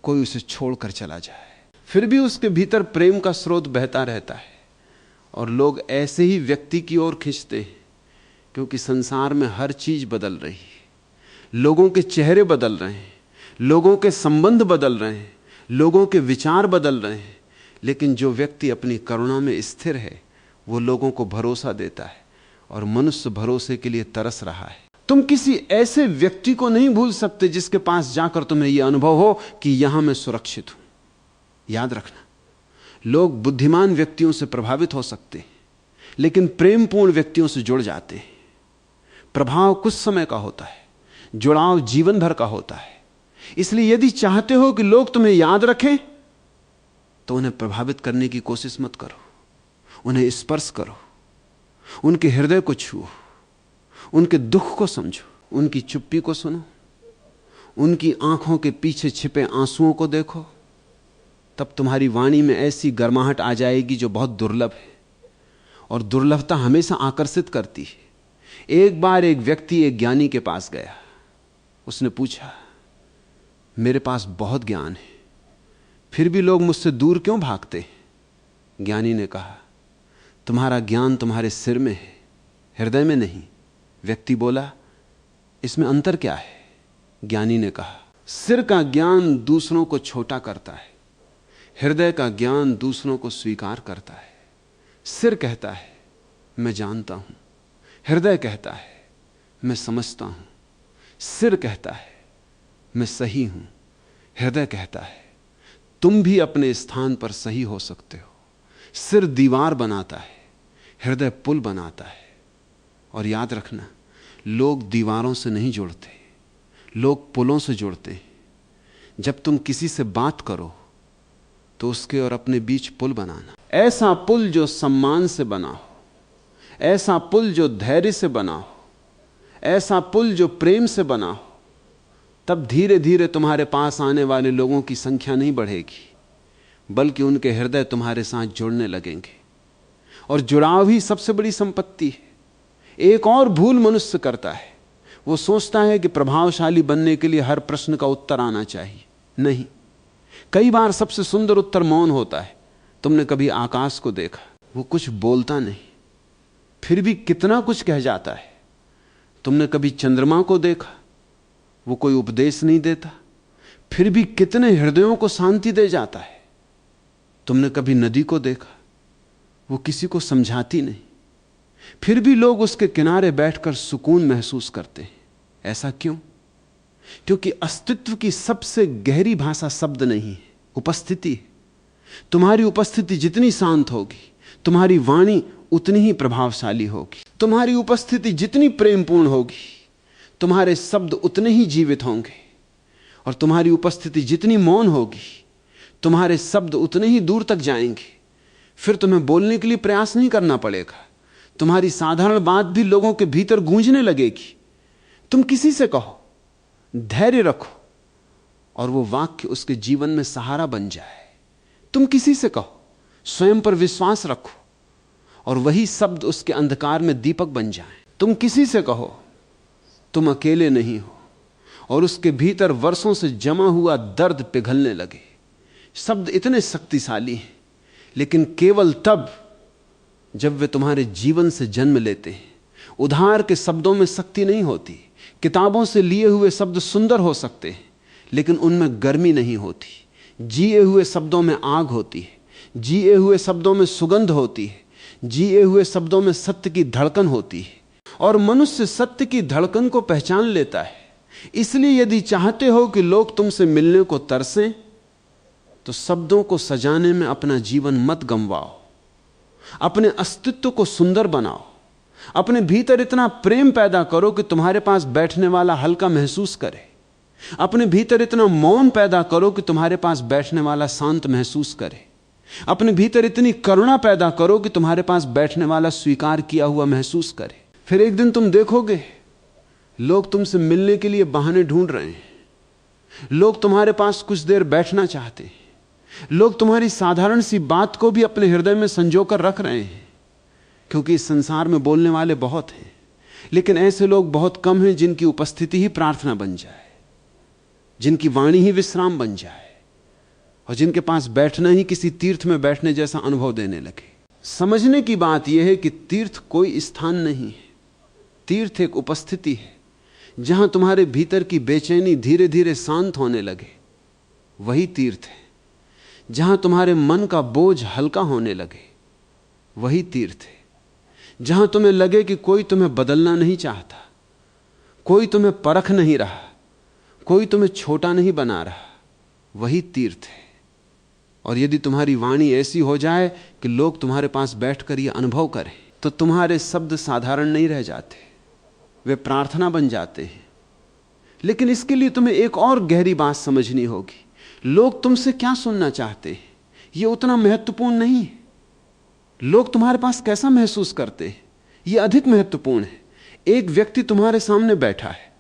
कोई उसे छोड़कर चला जाए, फिर भी उसके भीतर प्रेम का स्रोत बहता रहता है। और लोग ऐसे ही व्यक्ति की ओर खींचते हैं, क्योंकि संसार में हर चीज बदल रही है। लोगों के चेहरे बदल रहे हैं, लोगों के संबंध बदल रहे हैं, लोगों के विचार बदल रहे हैं, लेकिन जो व्यक्ति अपनी करुणा में स्थिर है वो लोगों को भरोसा देता है, और मनुष्य भरोसे के लिए तरस रहा है। तुम किसी ऐसे व्यक्ति को नहीं भूल सकते जिसके पास जाकर तुम्हें यह अनुभव हो कि यहां मैं सुरक्षित हूं। याद रखना, लोग बुद्धिमान व्यक्तियों से प्रभावित हो सकते हैं, लेकिन प्रेमपूर्ण व्यक्तियों से जुड़ जाते हैं। प्रभाव कुछ समय का होता है, जुड़ाव जीवन भर का होता है। इसलिए यदि चाहते हो कि लोग तुम्हें याद रखें तो उन्हें प्रभावित करने की कोशिश मत करो, उन्हें स्पर्श करो, उनके हृदय को छुओ, उनके दुख को समझो, उनकी चुप्पी को सुनो, उनकी आंखों के पीछे छिपे आंसुओं को देखो। तब तुम्हारी वाणी में ऐसी गर्माहट आ जाएगी जो बहुत दुर्लभ है, और दुर्लभता हमेशा आकर्षित करती है। एक बार एक व्यक्ति एक ज्ञानी के पास गया, उसने पूछा, मेरे पास बहुत ज्ञान है, फिर भी लोग मुझसे दूर क्यों भागते हैं? ज्ञानी ने कहा, तुम्हारा ज्ञान तुम्हारे सिर में है, हृदय में नहीं। व्यक्ति बोला, इसमें अंतर क्या है? ज्ञानी ने कहा, सिर का ज्ञान दूसरों को छोटा करता है, हृदय का ज्ञान दूसरों को स्वीकार करता है। सिर कहता है मैं जानता हूं, हृदय कहता है मैं समझता हूं। सिर कहता है मैं सही हूं, हृदय कहता है तुम भी अपने स्थान पर सही हो सकते हो। सिर दीवार बनाता है, हृदय पुल बनाता है। और याद रखना, लोग दीवारों से नहीं जुड़ते, लोग पुलों से जुड़ते हैं। जब तुम किसी से बात करो तो उसके और अपने बीच पुल बनाना। ऐसा पुल जो सम्मान से बना हो, ऐसा पुल जो धैर्य से बना हो, ऐसा पुल जो प्रेम से बना हो। तब धीरे धीरे तुम्हारे पास आने वाले लोगों की संख्या नहीं बढ़ेगी, बल्कि उनके हृदय तुम्हारे साथ जुड़ने लगेंगे। और जुड़ाव ही सबसे बड़ी संपत्ति है। एक और भूल मनुष्य करता है, वो सोचता है कि प्रभावशाली बनने के लिए हर प्रश्न का उत्तर आना चाहिए। नहीं, कई बार सबसे सुंदर उत्तर मौन होता है। तुमने कभी आकाश को देखा? वो कुछ बोलता नहीं, फिर भी कितना कुछ कह जाता है। तुमने कभी चंद्रमा को देखा? वो कोई उपदेश नहीं देता, फिर भी कितने हृदयों को शांति दे जाता है। तुमने कभी नदी को देखा? वो किसी को समझाती नहीं, फिर भी लोग उसके किनारे बैठकर सुकून महसूस करते हैं। ऐसा क्यों? क्योंकि अस्तित्व की सबसे गहरी भाषा शब्द नहीं है, उपस्थिति है। तुम्हारी उपस्थिति जितनी शांत होगी, तुम्हारी वाणी उतनी ही प्रभावशाली होगी। तुम्हारी उपस्थिति जितनी प्रेमपूर्ण होगी, तुम्हारे शब्द उतने ही जीवित होंगे। और तुम्हारी उपस्थिति जितनी मौन होगी, तुम्हारे शब्द उतने ही दूर तक जाएंगे। फिर तुम्हें बोलने के लिए प्रयास नहीं करना पड़ेगा, तुम्हारी साधारण बात भी लोगों के भीतर गूंजने लगेगी। तुम किसी से कहो, धैर्य रखो, और वो वाक्य उसके जीवन में सहारा बन जाए। तुम किसी से कहो, स्वयं पर विश्वास रखो, और वही शब्द उसके अंधकार में दीपक बन जाए। तुम किसी से कहो तुम अकेले नहीं हो, और उसके भीतर वर्षों से जमा हुआ दर्द पिघलने लगे। शब्द इतने शक्तिशाली हैं, लेकिन केवल तब जब वे तुम्हारे जीवन से जन्म लेते हैं। उधार के शब्दों में शक्ति नहीं होती। किताबों से लिए हुए शब्द सुंदर हो सकते हैं, लेकिन उनमें गर्मी नहीं होती। जिए हुए शब्दों में आग होती है, जिए हुए शब्दों में सुगंध होती है, जिए हुए शब्दों में सत्य की धड़कन होती है। और मनुष्य सत्य की धड़कन को पहचान लेता है। इसलिए यदि चाहते हो कि लोग तुमसे मिलने को तरसें, तो शब्दों को सजाने में अपना जीवन मत गंवाओ। अपने अस्तित्व को सुंदर बनाओ। अपने भीतर इतना प्रेम पैदा करो कि तुम्हारे पास बैठने वाला हल्का महसूस करे। अपने भीतर इतना मौन पैदा करो कि तुम्हारे पास बैठने वाला शांत महसूस करे। अपने भीतर इतनी करुणा पैदा करो कि तुम्हारे पास बैठने वाला स्वीकार किया हुआ महसूस करे। फिर एक दिन तुम देखोगे लोग तुमसे मिलने के लिए बहाने ढूंढ रहे हैं। लोग तुम्हारे पास कुछ देर बैठना चाहते हैं। लोग तुम्हारी साधारण सी बात को भी अपने हृदय में संजोकर रख रहे हैं, क्योंकि इस संसार में बोलने वाले बहुत हैं, लेकिन ऐसे लोग बहुत कम हैं जिनकी उपस्थिति ही प्रार्थना बन जाए, जिनकी वाणी ही विश्राम बन जाए, और जिनके पास बैठना ही किसी तीर्थ में बैठने जैसा अनुभव देने लगे। समझने की बात यह है कि तीर्थ कोई स्थान नहीं है। तीर्थ एक उपस्थिति है, जहां तुम्हारे भीतर की बेचैनी धीरे धीरे शांत होने लगे। वही तीर्थ है। जहां तुम्हारे मन का बोझ हल्का होने लगे, वही तीर्थ है। जहां तुम्हें लगे कि कोई तुम्हें बदलना नहीं चाहता, कोई तुम्हें परख नहीं रहा, कोई तुम्हें छोटा नहीं बना रहा, वही तीर्थ है। और यदि तुम्हारी वाणी ऐसी हो जाए कि लोग तुम्हारे पास बैठकर यह अनुभव करें, तो तुम्हारे शब्द साधारण नहीं रह जाते, वे प्रार्थना बन जाते हैं। लेकिन इसके लिए तुम्हें एक और गहरी बात समझनी होगी। लोग तुमसे क्या सुनना चाहते हैं, यह उतना महत्वपूर्ण नहीं है। लोग तुम्हारे पास कैसा महसूस करते हैं, यह अधिक महत्वपूर्ण है। एक व्यक्ति तुम्हारे सामने बैठा है,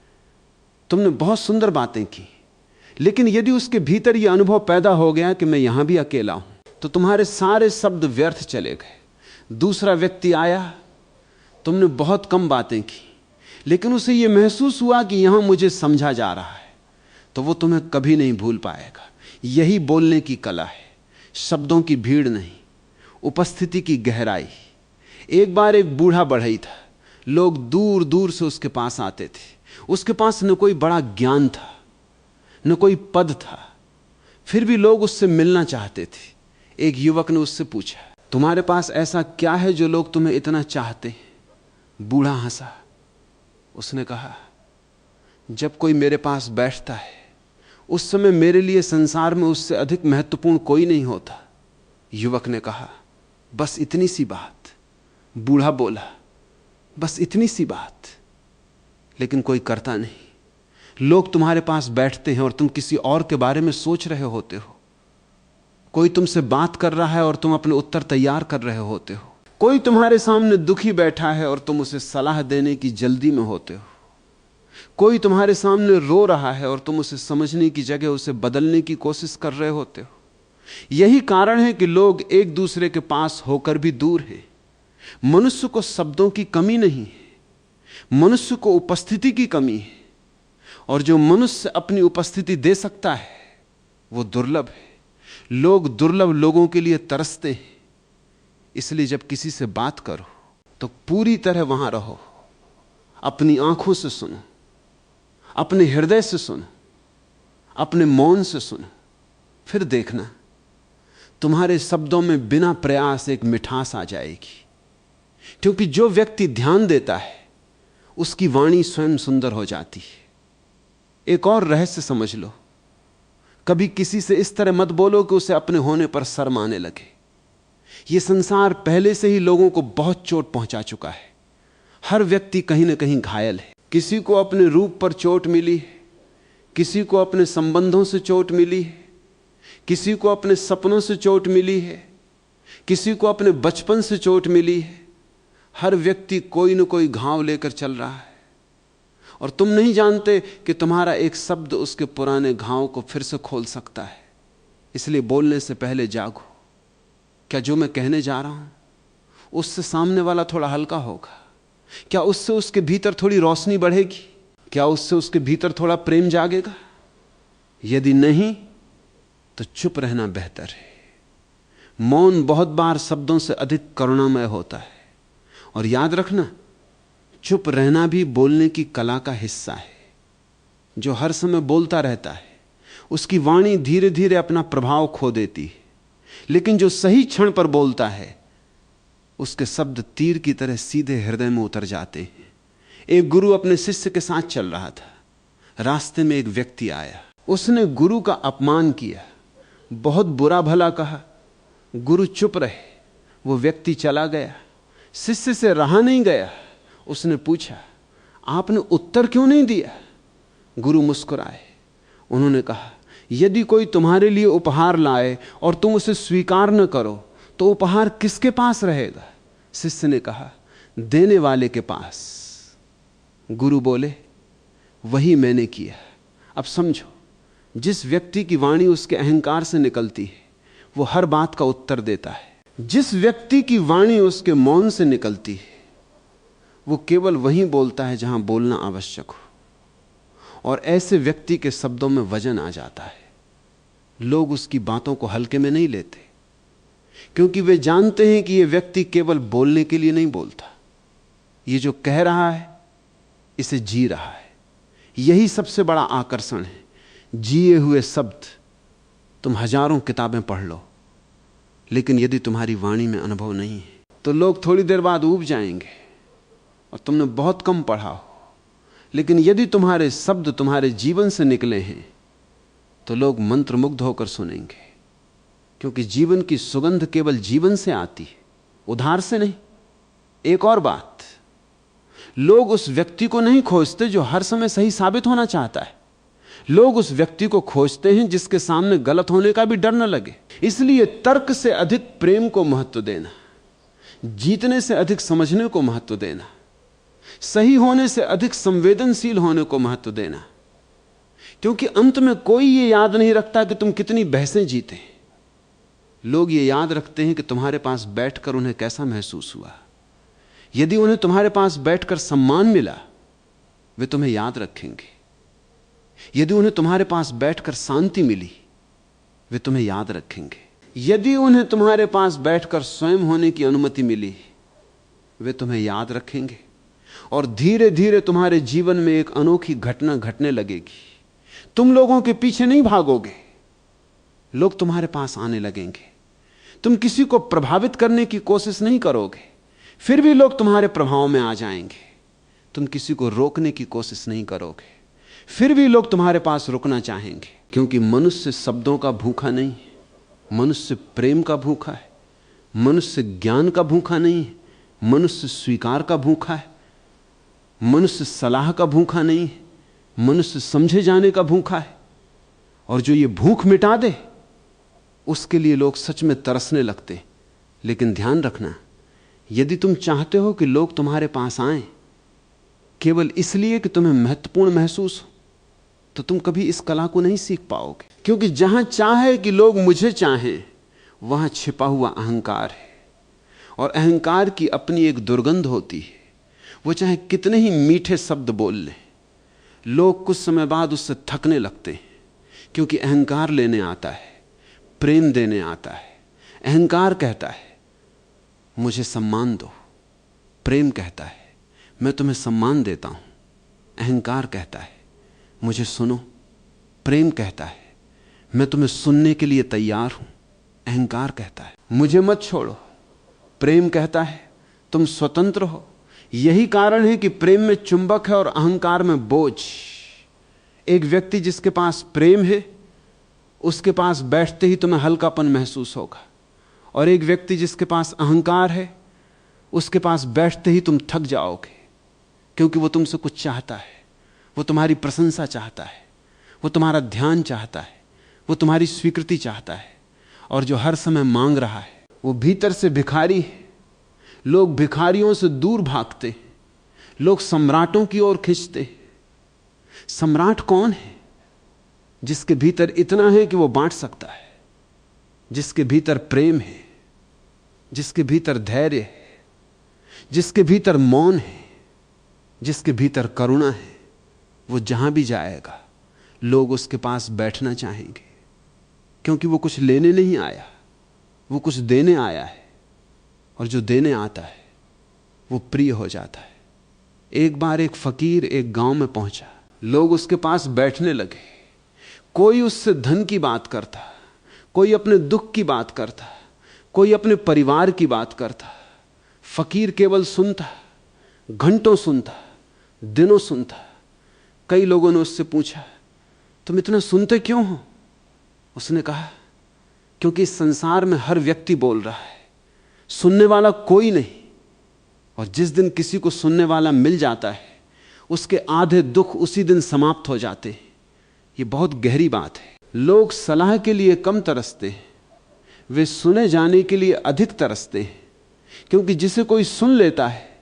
तुमने बहुत सुंदर बातें की, लेकिन यदि उसके भीतर यह अनुभव पैदा हो गया कि मैं यहां भी अकेला हूं, तो तुम्हारे सारे शब्द व्यर्थ चले गए। दूसरा व्यक्ति आया, तुमने बहुत कम बातें की, लेकिन उसे यह महसूस हुआ कि यहां मुझे समझा जा रहा है, तो वो तुम्हें कभी नहीं भूल पाएगा। यही बोलने की कला है, शब्दों की भीड़ नहीं, उपस्थिति की गहराई। एक बार एक बूढ़ा बढ़ई था, लोग दूर दूर से उसके पास आते थे। उसके पास न कोई बड़ा ज्ञान था, न कोई पद था, फिर भी लोग उससे मिलना चाहते थे। एक युवक ने उससे पूछा, तुम्हारे पास ऐसा क्या है जो लोग तुम्हें इतना चाहते हैं? बूढ़ा हंसा। उसने कहा, जब कोई मेरे पास बैठता है उस समय मेरे लिए संसार में उससे अधिक महत्वपूर्ण कोई नहीं होता। युवक ने कहा, बस इतनी सी बात? बूढ़ा बोला, बस इतनी सी बात। लेकिन कोई करता नहीं। लोग तुम्हारे पास बैठते हैं और तुम किसी और के बारे में सोच रहे होते हो। कोई तुमसे बात कर रहा है और तुम अपने उत्तर तैयार कर रहे होते हो। कोई तुम्हारे सामने दुखी बैठा है और तुम उसे सलाह देने की जल्दी में होते हो। कोई तुम्हारे सामने रो रहा है और तुम उसे समझने की जगह उसे बदलने की कोशिश कर रहे होते हो। यही कारण है कि लोग एक दूसरे के पास होकर भी दूर हैं। मनुष्य को शब्दों की कमी नहीं है, मनुष्य को उपस्थिति की कमी है। और जो मनुष्य अपनी उपस्थिति दे सकता है वो दुर्लभ है। लोग दुर्लभ लोगों के लिए तरसते हैं। इसलिए जब किसी से बात करो तो पूरी तरह वहां रहो, अपनी आंखों से सुनो, अपने हृदय से सुनो, अपने मौन से सुनो। फिर देखना तुम्हारे शब्दों में बिना प्रयास एक मिठास आ जाएगी। क्योंकि जो व्यक्ति ध्यान देता है उसकी वाणी स्वयं सुंदर हो जाती है। एक और रहस्य समझ लो, कभी किसी से इस तरह मत बोलो कि उसे अपने होने पर शर्म आने लगे। यह संसार पहले से ही लोगों को बहुत चोट पहुंचा चुका है। हर व्यक्ति कहीं ना कहीं घायल है। किसी को अपने रूप पर चोट मिली है, किसी को अपने संबंधों से चोट मिली है, किसी को अपने सपनों से चोट मिली है, किसी को अपने बचपन से चोट मिली है। हर व्यक्ति कोई न कोई घाव लेकर चल रहा है और तुम नहीं जानते कि तुम्हारा एक शब्द उसके पुराने घाव को फिर से खोल सकता है। इसलिए बोलने से पहले जागो। क्या जो मैं कहने जा रहा हूं उससे सामने वाला थोड़ा हल्का होगा? क्या उससे उसके भीतर थोड़ी रोशनी बढ़ेगी? क्या उससे उसके भीतर थोड़ा प्रेम जागेगा? यदि नहीं तो चुप रहना बेहतर है। मौन बहुत बार शब्दों से अधिक करुणामय होता है। और याद रखना, चुप रहना भी बोलने की कला का हिस्सा है। जो हर समय बोलता रहता है उसकी वाणी धीरे धीरे अपना प्रभाव खो देती है। लेकिन जो सही क्षण पर बोलता है उसके शब्द तीर की तरह सीधे हृदय में उतर जाते हैं। एक गुरु अपने शिष्य के साथ चल रहा था। रास्ते में एक व्यक्ति आया, उसने गुरु का अपमान किया, बहुत बुरा भला कहा। गुरु चुप रहे, वो व्यक्ति चला गया। शिष्य से रहा नहीं गया। उसने पूछा, आपने उत्तर क्यों नहीं दिया? गुरु मुस्कुराए। उन्होंने कहा, यदि कोई तुम्हारे लिए उपहार लाए और तुम उसे स्वीकार न करो तो उपहार किसके पास रहेगा? शिष्य ने कहा, देने वाले के पास। गुरु बोले, वही मैंने किया। अब समझो, जिस व्यक्ति की वाणी उसके अहंकार से निकलती है वो हर बात का उत्तर देता है। जिस व्यक्ति की वाणी उसके मौन से निकलती है वो केवल वहीं बोलता है जहां बोलना आवश्यक हो। और ऐसे व्यक्ति के शब्दों में वजन आ जाता है। लोग उसकी बातों को हल्के में नहीं लेते, क्योंकि वे जानते हैं कि यह व्यक्ति केवल बोलने के लिए नहीं बोलता। ये जो कह रहा है इसे जी रहा है। यही सबसे बड़ा आकर्षण है। जिए हुए शब्द। तुम हजारों किताबें पढ़ लो, लेकिन यदि तुम्हारी वाणी में अनुभव नहीं है तो लोग थोड़ी देर बाद ऊब जाएंगे और तुमने बहुत कम पढ़ा हो। लेकिन यदि तुम्हारे शब्द तुम्हारे जीवन से निकले हैं तो लोग मंत्रमुग्ध होकर सुनेंगे, क्योंकि जीवन की सुगंध केवल जीवन से आती है, उधार से नहीं। एक और बात, लोग उस व्यक्ति को नहीं खोजते जो हर समय सही साबित होना चाहता है। लोग उस व्यक्ति को खोजते हैं जिसके सामने गलत होने का भी डर न लगे। इसलिए तर्क से अधिक प्रेम को महत्व देना, जीतने से अधिक समझने को महत्व देना, सही होने से अधिक संवेदनशील होने को महत्व देना। क्योंकि अंत में कोई ये याद नहीं रखता कि तुम कितनी बहसें जीते। लोग ये याद रखते हैं कि तुम्हारे पास बैठकर उन्हें कैसा महसूस हुआ। यदि उन्हें तुम्हारे पास बैठकर सम्मान मिला वे तुम्हें याद रखेंगे। यदि उन्हें तुम्हारे पास बैठकर शांति मिली वे तुम्हें याद रखेंगे। यदि उन्हें तुम्हारे पास बैठकर स्वयं होने की अनुमति मिली वे तुम्हें याद रखेंगे। और धीरे धीरे तुम्हारे जीवन में एक अनोखी घटना घटने लगेगी। तुम लोगों के पीछे नहीं भागोगे, लोग तुम्हारे पास आने लगेंगे। तुम किसी को प्रभावित करने की कोशिश नहीं करोगे, फिर भी लोग तुम्हारे प्रभाव में आ जाएंगे। तुम किसी को रोकने की कोशिश नहीं करोगे, फिर भी लोग तुम्हारे पास रुकना चाहेंगे। क्योंकि मनुष्य शब्दों का भूखा नहीं है, मनुष्य प्रेम का भूखा है। मनुष्य ज्ञान का भूखा नहीं है, मनुष्य स्वीकार का भूखा है। मनुष्य सलाह का भूखा नहीं है, मनुष्य समझे जाने का भूखा है। और जो ये भूख मिटा दे, उसके लिए लोग सच में तरसने लगते। लेकिन ध्यान रखना, यदि तुम चाहते हो कि लोग तुम्हारे पास आएं केवल इसलिए कि तुम्हें महत्वपूर्ण महसूस हो, तो तुम कभी इस कला को नहीं सीख पाओगे। क्योंकि जहां चाहे कि लोग मुझे चाहें, वहां छिपा हुआ अहंकार है। और अहंकार की अपनी एक दुर्गंध होती है। वो चाहे कितने ही मीठे शब्द बोल लें, लोग कुछ समय बाद उससे थकने लगते हैं। क्योंकि अहंकार लेने आता है, प्रेम देने आता है। अहंकार कहता है मुझे सम्मान दो, प्रेम कहता है मैं तुम्हें सम्मान देता हूं। अहंकार कहता है मुझे सुनो, प्रेम कहता है मैं तुम्हें सुनने के लिए तैयार हूं। अहंकार कहता है मुझे मत छोड़ो, प्रेम कहता है तुम स्वतंत्र हो। यही कारण है कि प्रेम में चुंबक है और अहंकार में बोझ। एक व्यक्ति जिसके पास प्रेम है, उसके पास बैठते ही तुम्हें हल्कापन महसूस होगा। और एक व्यक्ति जिसके पास अहंकार है, उसके पास बैठते ही तुम थक जाओगे। क्योंकि वो तुमसे कुछ चाहता है, वो तुम्हारी प्रशंसा चाहता है, वो तुम्हारा ध्यान चाहता है, वो तुम्हारी स्वीकृति चाहता है। और जो हर समय मांग रहा है वो भीतर से भिखारी है। लोग भिखारियों से दूर भागते, लोग सम्राटों की ओर खींचते। सम्राट कौन है? जिसके भीतर इतना है कि वो बांट सकता है, जिसके भीतर प्रेम है, जिसके भीतर धैर्य है, जिसके भीतर मौन है, जिसके भीतर करुणा है। वो जहां भी जाएगा लोग उसके पास बैठना चाहेंगे। क्योंकि वो कुछ लेने नहीं आया, वो कुछ देने आया है। और जो देने आता है वो प्रिय हो जाता है। एक बार एक फकीर एक गांव में पहुंचा, लोग उसके पास बैठने लगे। कोई उससे धन की बात करता, कोई अपने दुख की बात करता, कोई अपने परिवार की बात करता। फकीर केवल सुनता, घंटों सुनता, दिनों सुनता। कई लोगों ने उससे पूछा तुम इतना सुनते क्यों हो? उसने कहा क्योंकि इस संसार में हर व्यक्ति बोल रहा है, सुनने वाला कोई नहीं। और जिस दिन किसी को सुनने वाला मिल जाता है, उसके आधे दुख उसी दिन समाप्त हो जाते हैं। ये बहुत गहरी बात है। लोग सलाह के लिए कम तरसते हैं, वे सुने जाने के लिए अधिक तरसते हैं। क्योंकि जिसे कोई सुन लेता है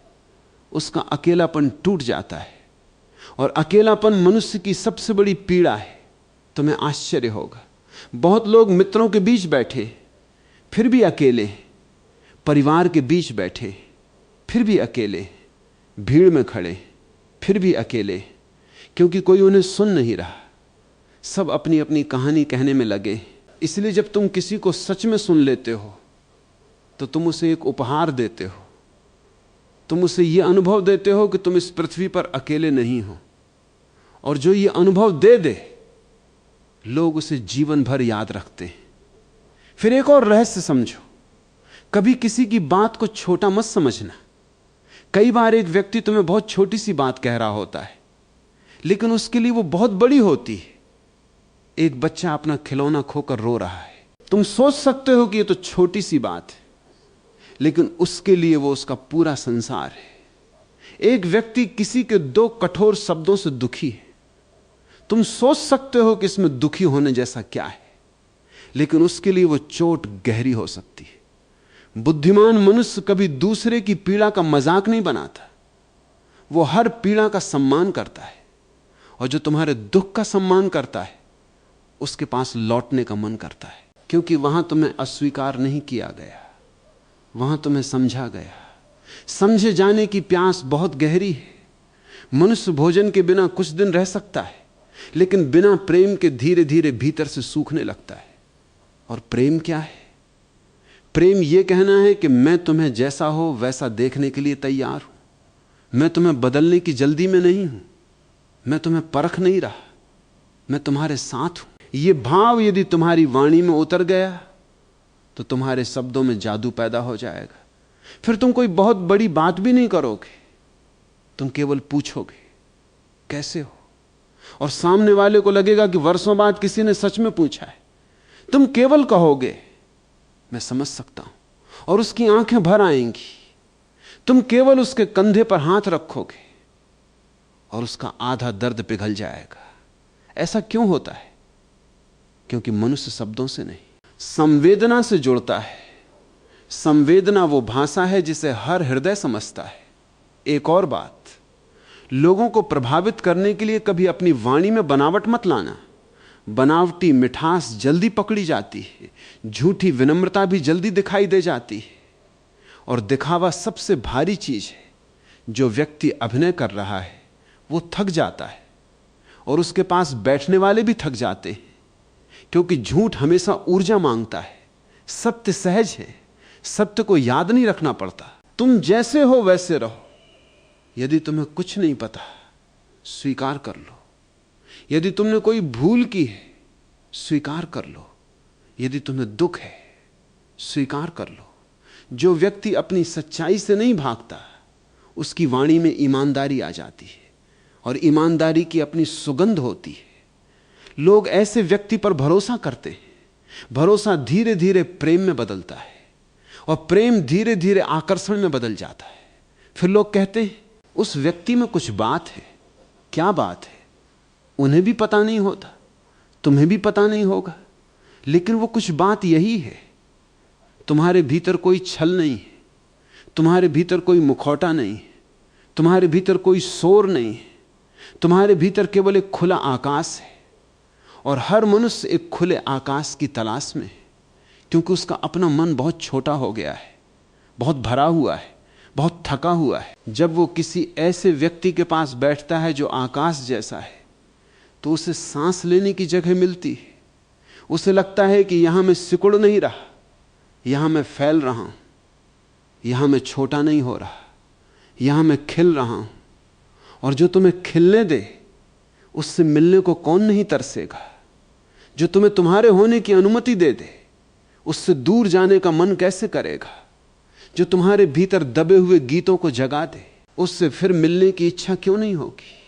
उसका अकेलापन टूट जाता है। और अकेलापन मनुष्य की सबसे बड़ी पीड़ा है। तुम्हें आश्चर्य होगा, बहुत लोग मित्रों के बीच बैठे फिर भी अकेले, परिवार के बीच बैठे फिर भी अकेले, भीड़ में खड़े फिर भी अकेले। क्योंकि कोई उन्हें सुन नहीं रहा, सब अपनी अपनी कहानी कहने में लगे। इसलिए जब तुम किसी को सच में सुन लेते हो तो तुम उसे एक उपहार देते हो। तुम उसे यह अनुभव देते हो कि तुम इस पृथ्वी पर अकेले नहीं हो। और जो ये अनुभव दे दे, लोग उसे जीवन भर याद रखते हैं। फिर एक और रहस्य समझो, कभी किसी की बात को छोटा मत समझना। कई बार एक व्यक्ति तुम्हें बहुत छोटी सी बात कह रहा होता है, लेकिन उसके लिए वो बहुत बड़ी होती है। एक बच्चा अपना खिलौना खोकर रो रहा है, तुम सोच सकते हो कि ये तो छोटी सी बात है, लेकिन उसके लिए वो उसका पूरा संसार है। एक व्यक्ति किसी के 2 कठोर शब्दों से दुखी है, तुम सोच सकते हो कि इसमें दुखी होने जैसा क्या है, लेकिन उसके लिए वो चोट गहरी हो सकती है। बुद्धिमान मनुष्य कभी दूसरे की पीड़ा का मजाक नहीं बनाता, वो हर पीड़ा का सम्मान करता है। और जो तुम्हारे दुख का सम्मान करता है, उसके पास लौटने का मन करता है। क्योंकि वहां तुम्हें अस्वीकार नहीं किया गया, वहां तुम्हें समझा गया। समझे जाने की प्यास बहुत गहरी है। मनुष्य भोजन के बिना कुछ दिन रह सकता है, लेकिन बिना प्रेम के धीरे धीरे भीतर से सूखने लगता है। और प्रेम क्या है? प्रेम यह कहना है कि मैं तुम्हें जैसा हो वैसा देखने के लिए तैयार हूं। मैं तुम्हें बदलने की जल्दी में नहीं हूं, मैं तुम्हें परख नहीं रहा, मैं तुम्हारे साथ हूं। यह भाव यदि तुम्हारी वाणी में उतर गया तो तुम्हारे शब्दों में जादू पैदा हो जाएगा। फिर तुम कोई बहुत बड़ी बात भी नहीं करोगे, तुम केवल पूछोगे कैसे हो, और सामने वाले को लगेगा कि वर्षों बाद किसी ने सच में पूछा है। तुम केवल कहोगे मैं समझ सकता हूं, और उसकी आंखें भर आएंगी। तुम केवल उसके कंधे पर हाथ रखोगे और उसका आधा दर्द पिघल जाएगा। ऐसा क्यों होता है? क्योंकि मनुष्य शब्दों से नहीं, संवेदना से जुड़ता है। संवेदना वो भाषा है जिसे हर हृदय समझता है। एक और बात, लोगों को प्रभावित करने के लिए कभी अपनी वाणी में बनावट मत लाना। बनावटी मिठास जल्दी पकड़ी जाती है, झूठी विनम्रता भी जल्दी दिखाई दे जाती है, और दिखावा सबसे भारी चीज है। जो व्यक्ति अभिनय कर रहा है वो थक जाता है, और उसके पास बैठने वाले भी थक जाते हैं, क्योंकि झूठ हमेशा ऊर्जा मांगता है। सत्य सहज है, सत्य को याद नहीं रखना पड़ता। तुम जैसे हो वैसे रहो। यदि तुम्हें कुछ नहीं पता, स्वीकार कर लो। यदि तुमने कोई भूल की है, स्वीकार कर लो। यदि तुम्हें दुख है, स्वीकार कर लो। जो व्यक्ति अपनी सच्चाई से नहीं भागता, उसकी वाणी में ईमानदारी आ जाती है, और ईमानदारी की अपनी सुगंध होती है। लोग ऐसे व्यक्ति पर भरोसा करते हैं। भरोसा धीरे धीरे प्रेम में बदलता है, और प्रेम धीरे धीरे आकर्षण में बदल जाता है। फिर लोग कहते हैं उस व्यक्ति में कुछ बात है। क्या बात है? उन्हें भी पता नहीं होता, तुम्हें भी पता नहीं होगा, लेकिन वो कुछ बात यही है। तुम्हारे भीतर कोई छल नहीं है, तुम्हारे भीतर कोई मुखौटा नहीं है, तुम्हारे भीतर कोई शोर नहीं है, तुम्हारे भीतर केवल एक खुला आकाश है। और हर मनुष्य एक खुले आकाश की तलाश में है, क्योंकि उसका अपना मन बहुत छोटा हो गया है, बहुत भरा हुआ है, बहुत थका हुआ है। जब वो किसी ऐसे व्यक्ति के पास बैठता है जो आकाश जैसा है, तो उसे सांस लेने की जगह मिलती है। उसे लगता है कि यहां मैं सिकुड़ नहीं रहा, यहां मैं फैल रहा हूं, यहां मैं छोटा नहीं हो रहा, यहां मैं खिल रहा हूं। और जो तुम्हें खिलने दे, उससे मिलने को कौन नहीं तरसेगा? जो तुम्हें तुम्हारे होने की अनुमति दे दे, उससे दूर जाने का मन कैसे करेगा? जो तुम्हारे भीतर दबे हुए गीतों को जगा दे, उससे फिर मिलने की इच्छा क्यों नहीं होगी?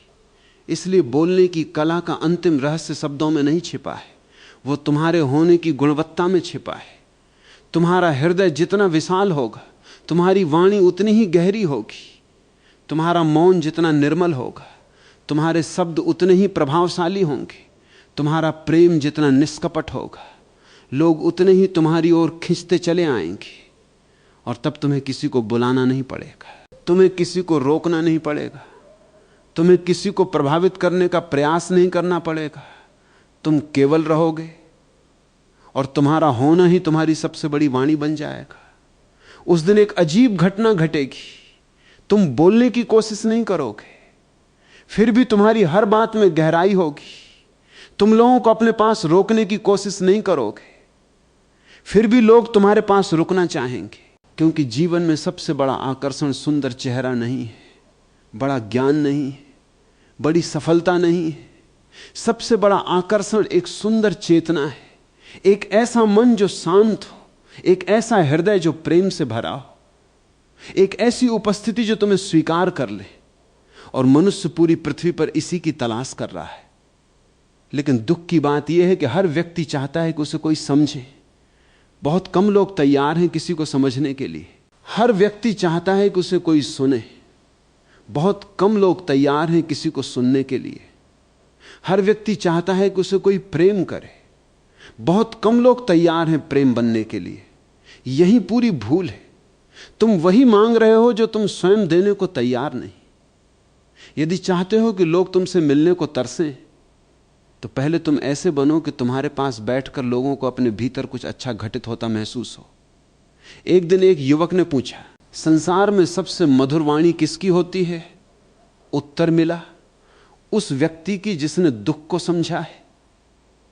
इसलिए बोलने की कला का अंतिम रहस्य शब्दों में नहीं छिपा है, वो तुम्हारे होने की गुणवत्ता में छिपा है। तुम्हारा हृदय जितना विशाल होगा, तुम्हारी वाणी उतनी ही गहरी होगी। तुम्हारा मौन जितना निर्मल होगा, तुम्हारे शब्द उतने ही प्रभावशाली होंगे। तुम्हारा प्रेम जितना निष्कपट होगा, लोग उतने ही तुम्हारी ओर खींचते चले आएंगे। और तब तुम्हें किसी को बुलाना नहीं पड़ेगा, तुम्हें किसी को रोकना नहीं पड़ेगा, तुम्हें किसी को प्रभावित करने का प्रयास नहीं करना पड़ेगा। तुम केवल रहोगे, और तुम्हारा होना ही तुम्हारी सबसे बड़ी वाणी बन जाएगा। उस दिन एक अजीब घटना घटेगी। तुम बोलने की कोशिश नहीं करोगे, फिर भी तुम्हारी हर बात में गहराई होगी। तुम लोगों को अपने पास रोकने की कोशिश नहीं करोगे, फिर भी लोग तुम्हारे पास रुकना चाहेंगे। क्योंकि जीवन में सबसे बड़ा आकर्षण सुंदर चेहरा नहीं है, बड़ा ज्ञान नहीं है, बड़ी सफलता नहीं है। सबसे बड़ा आकर्षण एक सुंदर चेतना है, एक ऐसा मन जो शांत हो, एक ऐसा हृदय जो प्रेम से भरा हो, एक ऐसी उपस्थिति जो तुम्हें स्वीकार कर ले। और मनुष्य पूरी पृथ्वी पर इसी की तलाश कर रहा है। लेकिन दुख की बात यह है कि हर व्यक्ति चाहता है कि उसे कोई समझे। बहुत कम लोग तैयार हैं किसी को समझने के लिए। हर व्यक्ति चाहता है कि उसे कोई सुने, बहुत कम लोग तैयार हैं किसी को सुनने के लिए। हर व्यक्ति चाहता है कि उसे कोई प्रेम करे, बहुत कम लोग तैयार हैं प्रेम बनने के लिए। यही पूरी भूल है। तुम वही मांग रहे हो जो तुम स्वयं देने को तैयार नहीं। यदि चाहते हो कि लोग तुमसे मिलने को तरसें, तो पहले तुम ऐसे बनो कि तुम्हारे पास बैठकर लोगों को अपने भीतर कुछ अच्छा घटित होता महसूस हो। एक दिन एक युवक ने पूछा, संसार में सबसे मधुर वाणी किसकी होती है? उत्तर मिला, उस व्यक्ति की जिसने दुख को समझा है।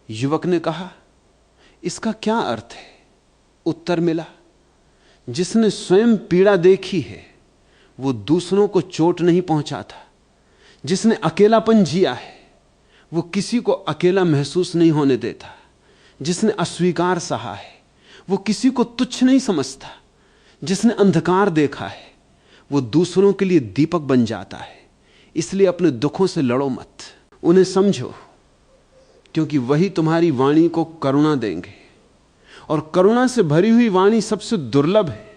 युवक ने कहा, इसका क्या अर्थ है? उत्तर मिला, जिसने स्वयं पीड़ा देखी है वो दूसरों को चोट नहीं पहुंचाता। जिसने अकेलापन जिया है वो किसी को अकेला महसूस नहीं होने देता। जिसने अस्वीकार सहा है वो किसी को तुच्छ नहीं समझता। जिसने अंधकार देखा है वो दूसरों के लिए दीपक बन जाता है। इसलिए अपने दुखों से लड़ो मत, उन्हें समझो, क्योंकि वही तुम्हारी वाणी को करुणा देंगे। और करुणा से भरी हुई वाणी सबसे दुर्लभ है।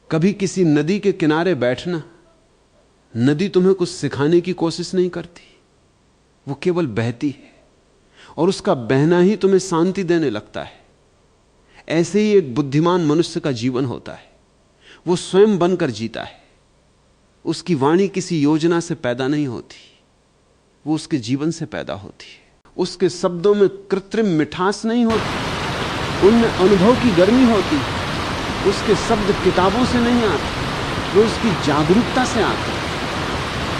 कभी किसी नदी के किनारे बैठना, नदी तुम्हें कुछ सिखाने की कोशिश नहीं करती, वो केवल बहती है और उसका बहना ही तुम्हें शांति देने लगता है। ऐसे ही एक बुद्धिमान मनुष्य का जीवन होता है। वो स्वयं बनकर जीता है। उसकी वाणी किसी योजना से पैदा नहीं होती, वो उसके जीवन से पैदा होती है। उसके शब्दों में कृत्रिम मिठास नहीं होती, उनमें अनुभव की गर्मी होती है। उसके शब्द किताबों से नहीं आते, वो उसकी जागरूकता से आते हैं।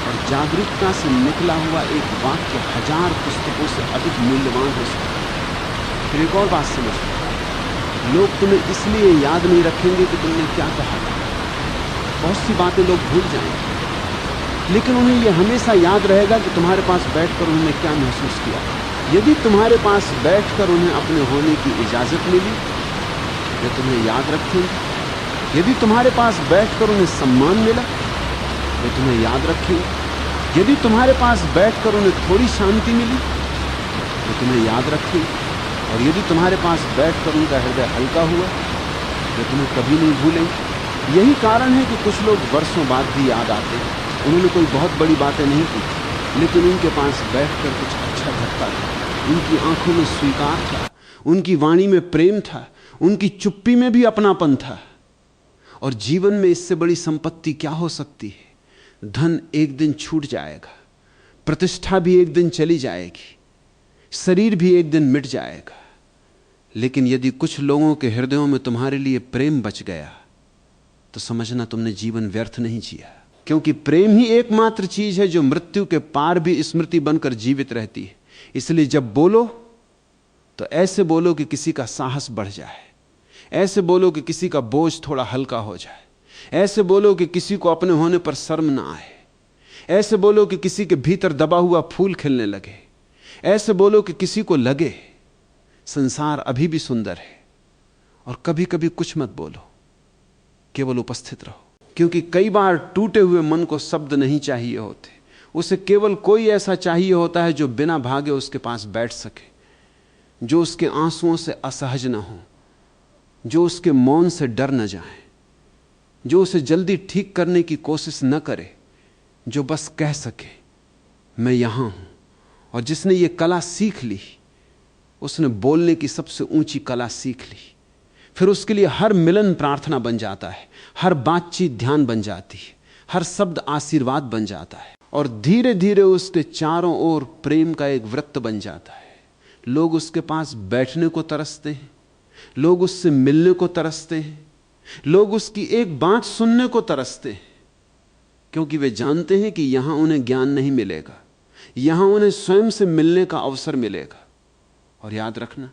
और जागरूकता से निकला हुआ एक वाक्य 1000 पुस्तकों से अधिक मूल्यवान हो सकता है। फिर एक और बात समझ, लोग तुम्हें इसलिए याद नहीं रखेंगे कि तुमने क्या कहा था। बहुत सी बातें लोग भूल जाएंगे, लेकिन उन्हें यह हमेशा याद रहेगा कि तुम्हारे पास बैठकर उन्होंने क्या महसूस किया। यदि तुम्हारे पास बैठकर उन्हें अपने होने की इजाजत मिली, वे तुम्हें याद रखेंगे। यदि तुम्हारे पास बैठकर उन्हें सम्मान मिला, वे तुम्हें याद रखेंगे। यदि तुम्हारे पास बैठकर उन्हें थोड़ी शांति मिली, वे तुम्हें याद रखेंगे। और यदि तुम्हारे पास बैठकर उनका हृदय हल्का हुआ, वे तुम्हें कभी नहीं भूलेंगे। यही कारण है कि कुछ लोग वर्षों बाद भी याद आते हैं। उन्होंने कोई बहुत बड़ी बातें नहीं की, लेकिन उनके पास बैठकर कुछ अच्छा घटता था। उनकी आंखों में स्वीकार था, उनकी वाणी में प्रेम था, उनकी चुप्पी में भी अपनापन था। और जीवन में इससे बड़ी संपत्ति क्या हो सकती है। धन एक दिन छूट जाएगा, प्रतिष्ठा भी एक दिन चली जाएगी, शरीर भी एक दिन मिट जाएगा, लेकिन यदि कुछ लोगों के हृदयों में तुम्हारे लिए प्रेम बच गया तो समझना तुमने जीवन व्यर्थ नहीं जिया। क्योंकि प्रेम ही एकमात्र चीज है जो मृत्यु के पार भी स्मृति बनकर जीवित रहती है। इसलिए जब बोलो तो ऐसे बोलो कि किसी का साहस बढ़ जाए, ऐसे बोलो कि किसी का बोझ थोड़ा हल्का हो जाए, ऐसे बोलो कि किसी को अपने होने पर शर्म ना आए, ऐसे बोलो कि किसी के भीतर दबा हुआ फूल खिलने लगे, ऐसे बोलो कि किसी को लगे संसार अभी भी सुंदर है। और कभी कभी कुछ मत बोलो, केवल उपस्थित रहो। क्योंकि कई बार टूटे हुए मन को शब्द नहीं चाहिए होते, उसे केवल कोई ऐसा चाहिए होता है जो बिना भागे उसके पास बैठ सके, जो उसके आंसुओं से असहज ना हो, जो उसके मौन से डर न जाए, जो उसे जल्दी ठीक करने की कोशिश न करे, जो बस कह सके मैं यहां हूं। और जिसने ये कला सीख ली, उसने बोलने की सबसे ऊंची कला सीख ली। फिर उसके लिए हर मिलन प्रार्थना बन जाता है, हर बातचीत ध्यान बन जाती है, हर शब्द आशीर्वाद बन जाता है। और धीरे धीरे उसके चारों ओर प्रेम का एक वृत्त बन जाता है। लोग उसके पास बैठने को तरसते हैं, लोग उससे मिलने को तरसते हैं, लोग उसकी एक बात सुनने को तरसते हैं, क्योंकि वे जानते हैं कि यहां उन्हें ज्ञान नहीं मिलेगा, यहां उन्हें स्वयं से मिलने का अवसर मिलेगा। और याद रखना,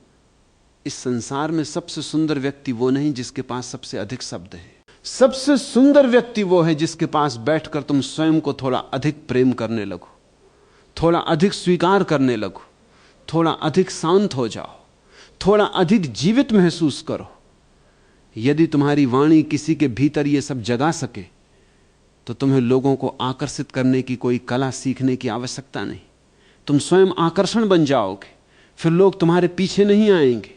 इस संसार में सबसे सुंदर व्यक्ति वो नहीं जिसके पास सबसे अधिक शब्द हैं। सबसे सुंदर व्यक्ति वो है जिसके पास बैठकर तुम स्वयं को थोड़ा अधिक प्रेम करने लगो, थोड़ा अधिक स्वीकार करने लगो, थोड़ा अधिक शांत हो जाओ, थोड़ा अधिक जीवित महसूस करो। यदि तुम्हारी वाणी किसी के भीतर ये सब जगा सके तो तुम्हें लोगों को आकर्षित करने की कोई कला सीखने की आवश्यकता नहीं। तुम स्वयं आकर्षण बन जाओगे। फिर लोग तुम्हारे पीछे नहीं आएंगे,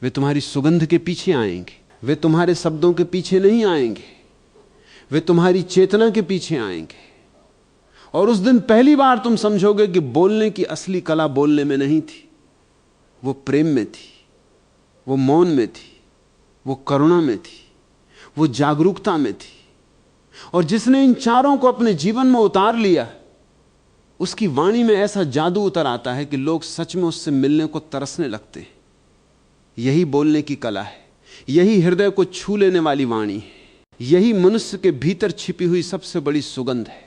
वे तुम्हारी सुगंध के पीछे आएंगे। वे तुम्हारे शब्दों के पीछे नहीं आएंगे, वे तुम्हारी चेतना के पीछे आएंगे। और उस दिन पहली बार तुम समझोगे कि बोलने की असली कला बोलने में नहीं थी, वो प्रेम में थी, वो मौन में थी, वो करुणा में थी, वो जागरूकता में थी। और जिसने इन चारों को अपने जीवन में उतार लिया, उसकी वाणी में ऐसा जादू उतर आता है कि लोग सच में उससे मिलने को तरसने लगते हैं। यही बोलने की कला है, यही हृदय को छू लेने वाली वाणी है, यही मनुष्य के भीतर छिपी हुई सबसे बड़ी सुगंध है।